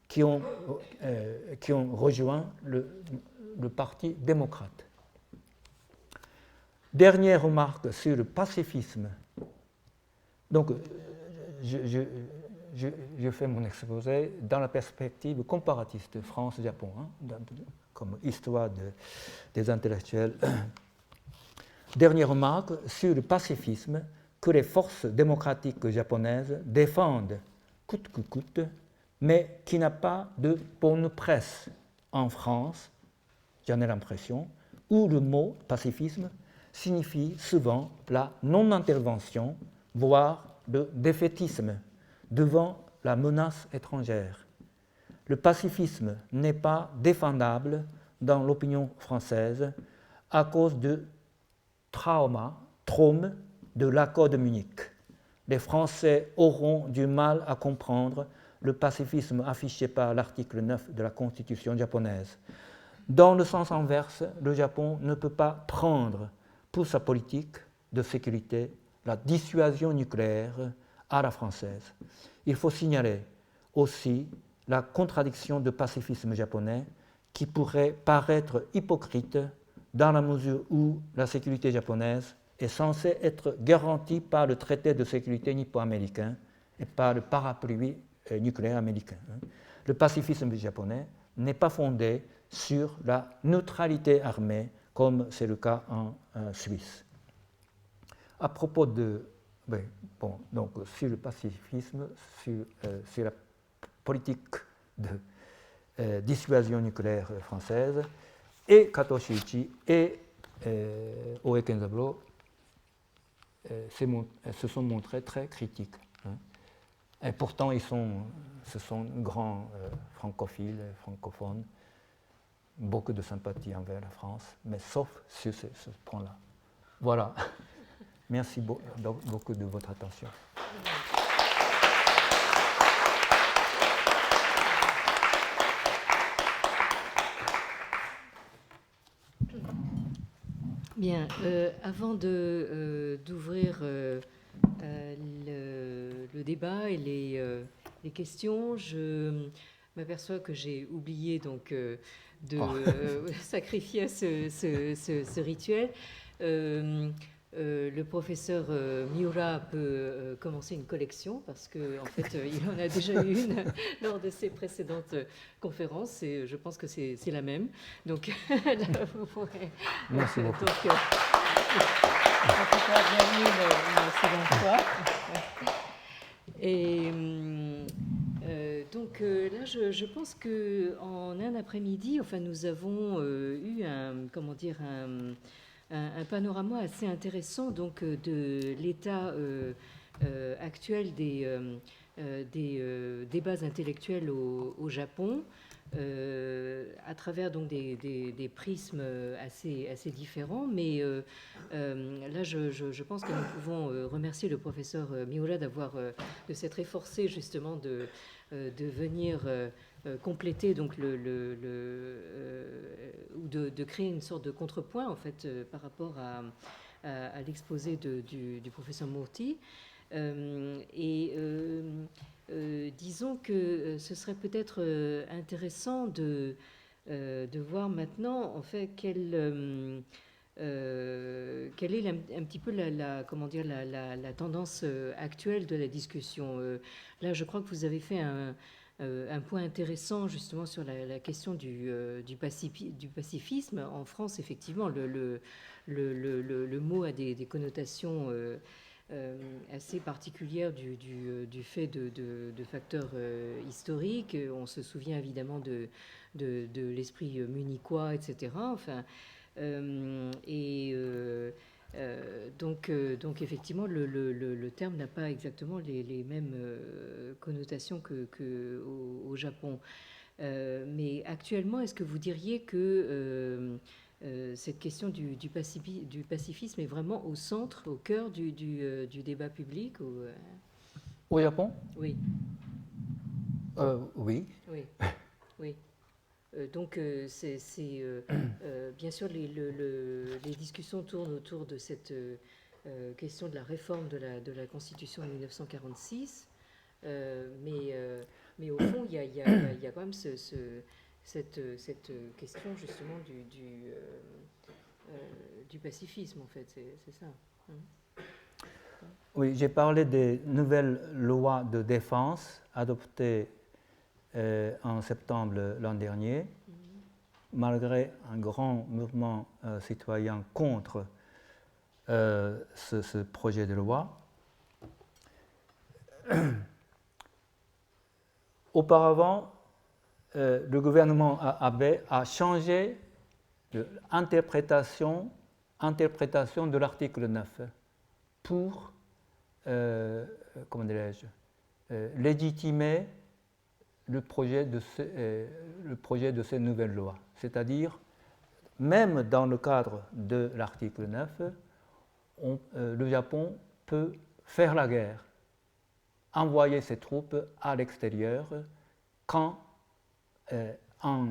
qui ont rejoint le Parti démocrate. Dernière remarque sur le pacifisme. Donc, je fais mon exposé dans la perspective comparatiste France-Japon, hein, comme histoire des intellectuels. Dernière remarque sur le pacifisme que les forces démocratiques japonaises défendent coûte que coûte, mais qui n'a pas de bonne presse en France, j'en ai l'impression, où le mot pacifisme signifie souvent la non-intervention, voire le défaitisme devant la menace étrangère. Le pacifisme n'est pas défendable dans l'opinion française à cause de traume de l'accord de Munich. Les Français auront du mal à comprendre le pacifisme affiché par l'article 9 de la Constitution japonaise. Dans le sens inverse, le Japon ne peut pas prendre pour sa politique de sécurité la dissuasion nucléaire à la française. Il faut signaler aussi la contradiction du pacifisme japonais qui pourrait paraître hypocrite dans la mesure où la sécurité japonaise est censée être garantie par le traité de sécurité nippo-américain et par le parapluie nucléaire américain. Le pacifisme japonais n'est pas fondé sur la neutralité armée comme c'est le cas en Suisse. À propos de donc sur le pacifisme, sur la politique de dissuasion nucléaire française, et Kato Shuichi et Oe Kenzaburo se sont montrés très critiques. Hein. Et pourtant, ce sont grands francophiles, francophones, beaucoup de sympathie envers la France, mais sauf sur ce point-là. Voilà. Merci beaucoup de votre attention. Bien, avant d'ouvrir le débat et les questions, je m'aperçois que j'ai oublié donc de sacrifier ce rituel. Le professeur Miura peut commencer une collection parce qu'en fait, il en a déjà eu une lors de ses précédentes conférences et je pense que c'est la même. Donc, là, vous pourrez... Merci beaucoup. Donc, en tout cas, bienvenue une seconde fois. Et donc là, je pense qu'en un après-midi, enfin, nous avons eu un panorama assez intéressant donc, de l'état actuel des débats intellectuels au Japon, à travers donc, des prismes assez différents. Mais là, je pense que nous pouvons remercier le professeur Miura de s'être efforcé justement de venir compléter donc ou de créer une sorte de contrepoint en fait par rapport à l'exposé du professeur Murty. Disons que ce serait peut-être intéressant de voir maintenant en fait quelle est un petit peu la tendance actuelle de la discussion. Là, je crois que vous avez fait un point intéressant justement sur la question du pacifisme. En France, effectivement, le mot a des connotations assez particulières du fait de facteurs historiques. On se souvient évidemment de l'esprit munichois, etc. Enfin, donc effectivement, le terme n'a pas exactement les mêmes connotations qu'au Japon. Mais actuellement, est-ce que vous diriez que cette question du pacifisme est vraiment au centre, au cœur du débat public ou, Au Japon? Oui. Oui. Oui. Oui. Donc, bien sûr, les discussions tournent autour de cette question de la réforme de la Constitution de 1946. Mais au fond, il y a quand même cette question justement du pacifisme, en fait, c'est ça. Oui, j'ai parlé des nouvelles lois de défense adoptées en septembre l'an dernier, malgré un grand mouvement citoyen contre ce projet de loi. Auparavant, le gouvernement Abe a changé l'interprétation de l'article 9 pour, comment dirais-je, légitimer le projet de ces nouvelles lois. C'est-à-dire, même dans le cadre de l'article 9, le Japon peut faire la guerre, envoyer ses troupes à l'extérieur quand, en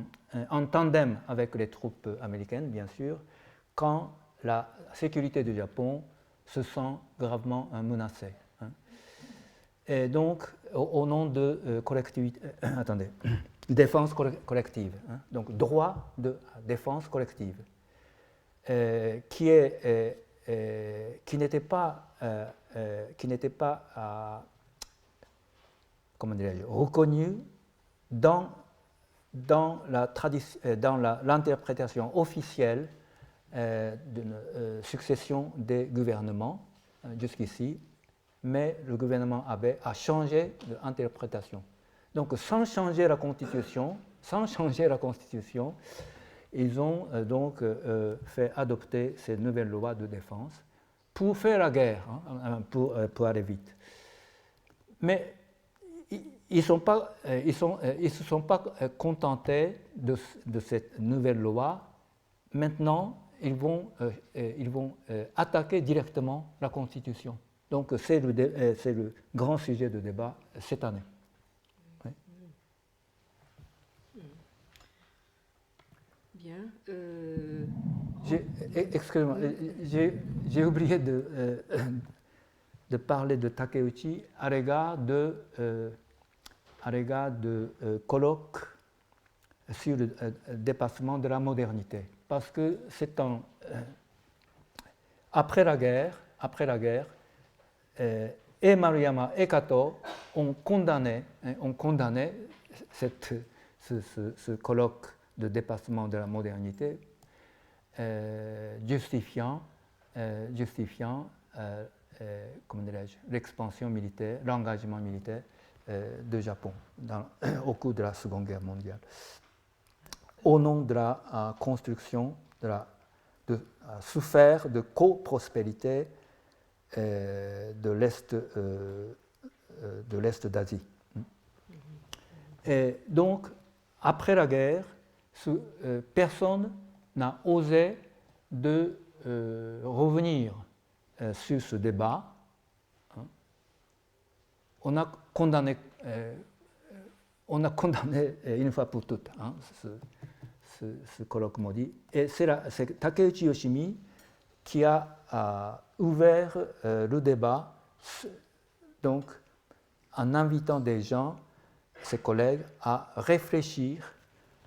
tandem avec les troupes américaines, bien sûr, quand la sécurité du Japon se sent gravement menacée. Et donc, au nom de défense collective, donc droit de défense collective, qui n'était pas, comment dirais-je, reconnu dans l'interprétation officielle d'une succession des gouvernements jusqu'ici, mais le gouvernement Abe a changé d'interprétation. Donc, sans changer la Constitution, ils ont donc fait adopter ces nouvelles lois de défense pour faire la guerre, pour aller vite. Mais ils ne se sont pas contentés de cette nouvelle loi. Maintenant, ils vont attaquer directement la Constitution. Donc, c'est le grand sujet de débat cette année. Oui. Bien. Excusez-moi, j'ai oublié de parler de Takeuchi à l'égard de colloque sur le dépassement de la modernité. Parce que c'est après la guerre, et Maruyama et Kato ont condamné ce colloque de dépassement de la modernité, justifiant comment dirais-je, l'expansion militaire, l'engagement militaire du Japon au cours de la Seconde Guerre mondiale, au nom de la construction de souffert de coprospérité de l'Est d'Asie. Et donc, après la guerre, personne n'a osé de revenir sur ce débat. On a condamné une fois pour toutes ce colloque maudit. Et c'est Takeuchi Yoshimi qui a ouvert le débat, donc en invitant des gens, ses collègues, à réfléchir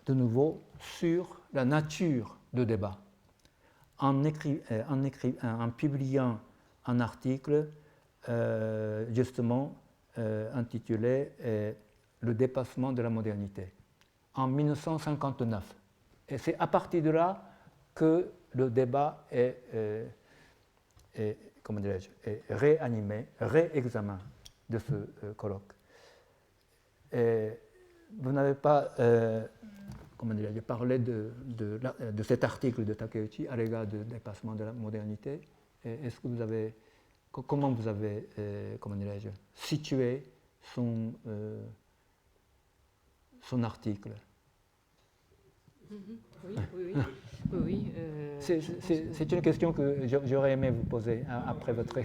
de nouveau sur la nature du débat, en publiant un article justement intitulé Le dépassement de la modernité, en 1959. Et c'est à partir de là que le débat est comment dirais-je, réanimé, réexamen de ce colloque. Et vous n'avez pas comment dirais-je, parlé de cet article de Takeuchi à l'égard du dépassement de la modernité. Est-ce que vous avez, comment vous avez comment dirais-je, situé son article? Oui. C'est une question que j'aurais aimé vous poser après votre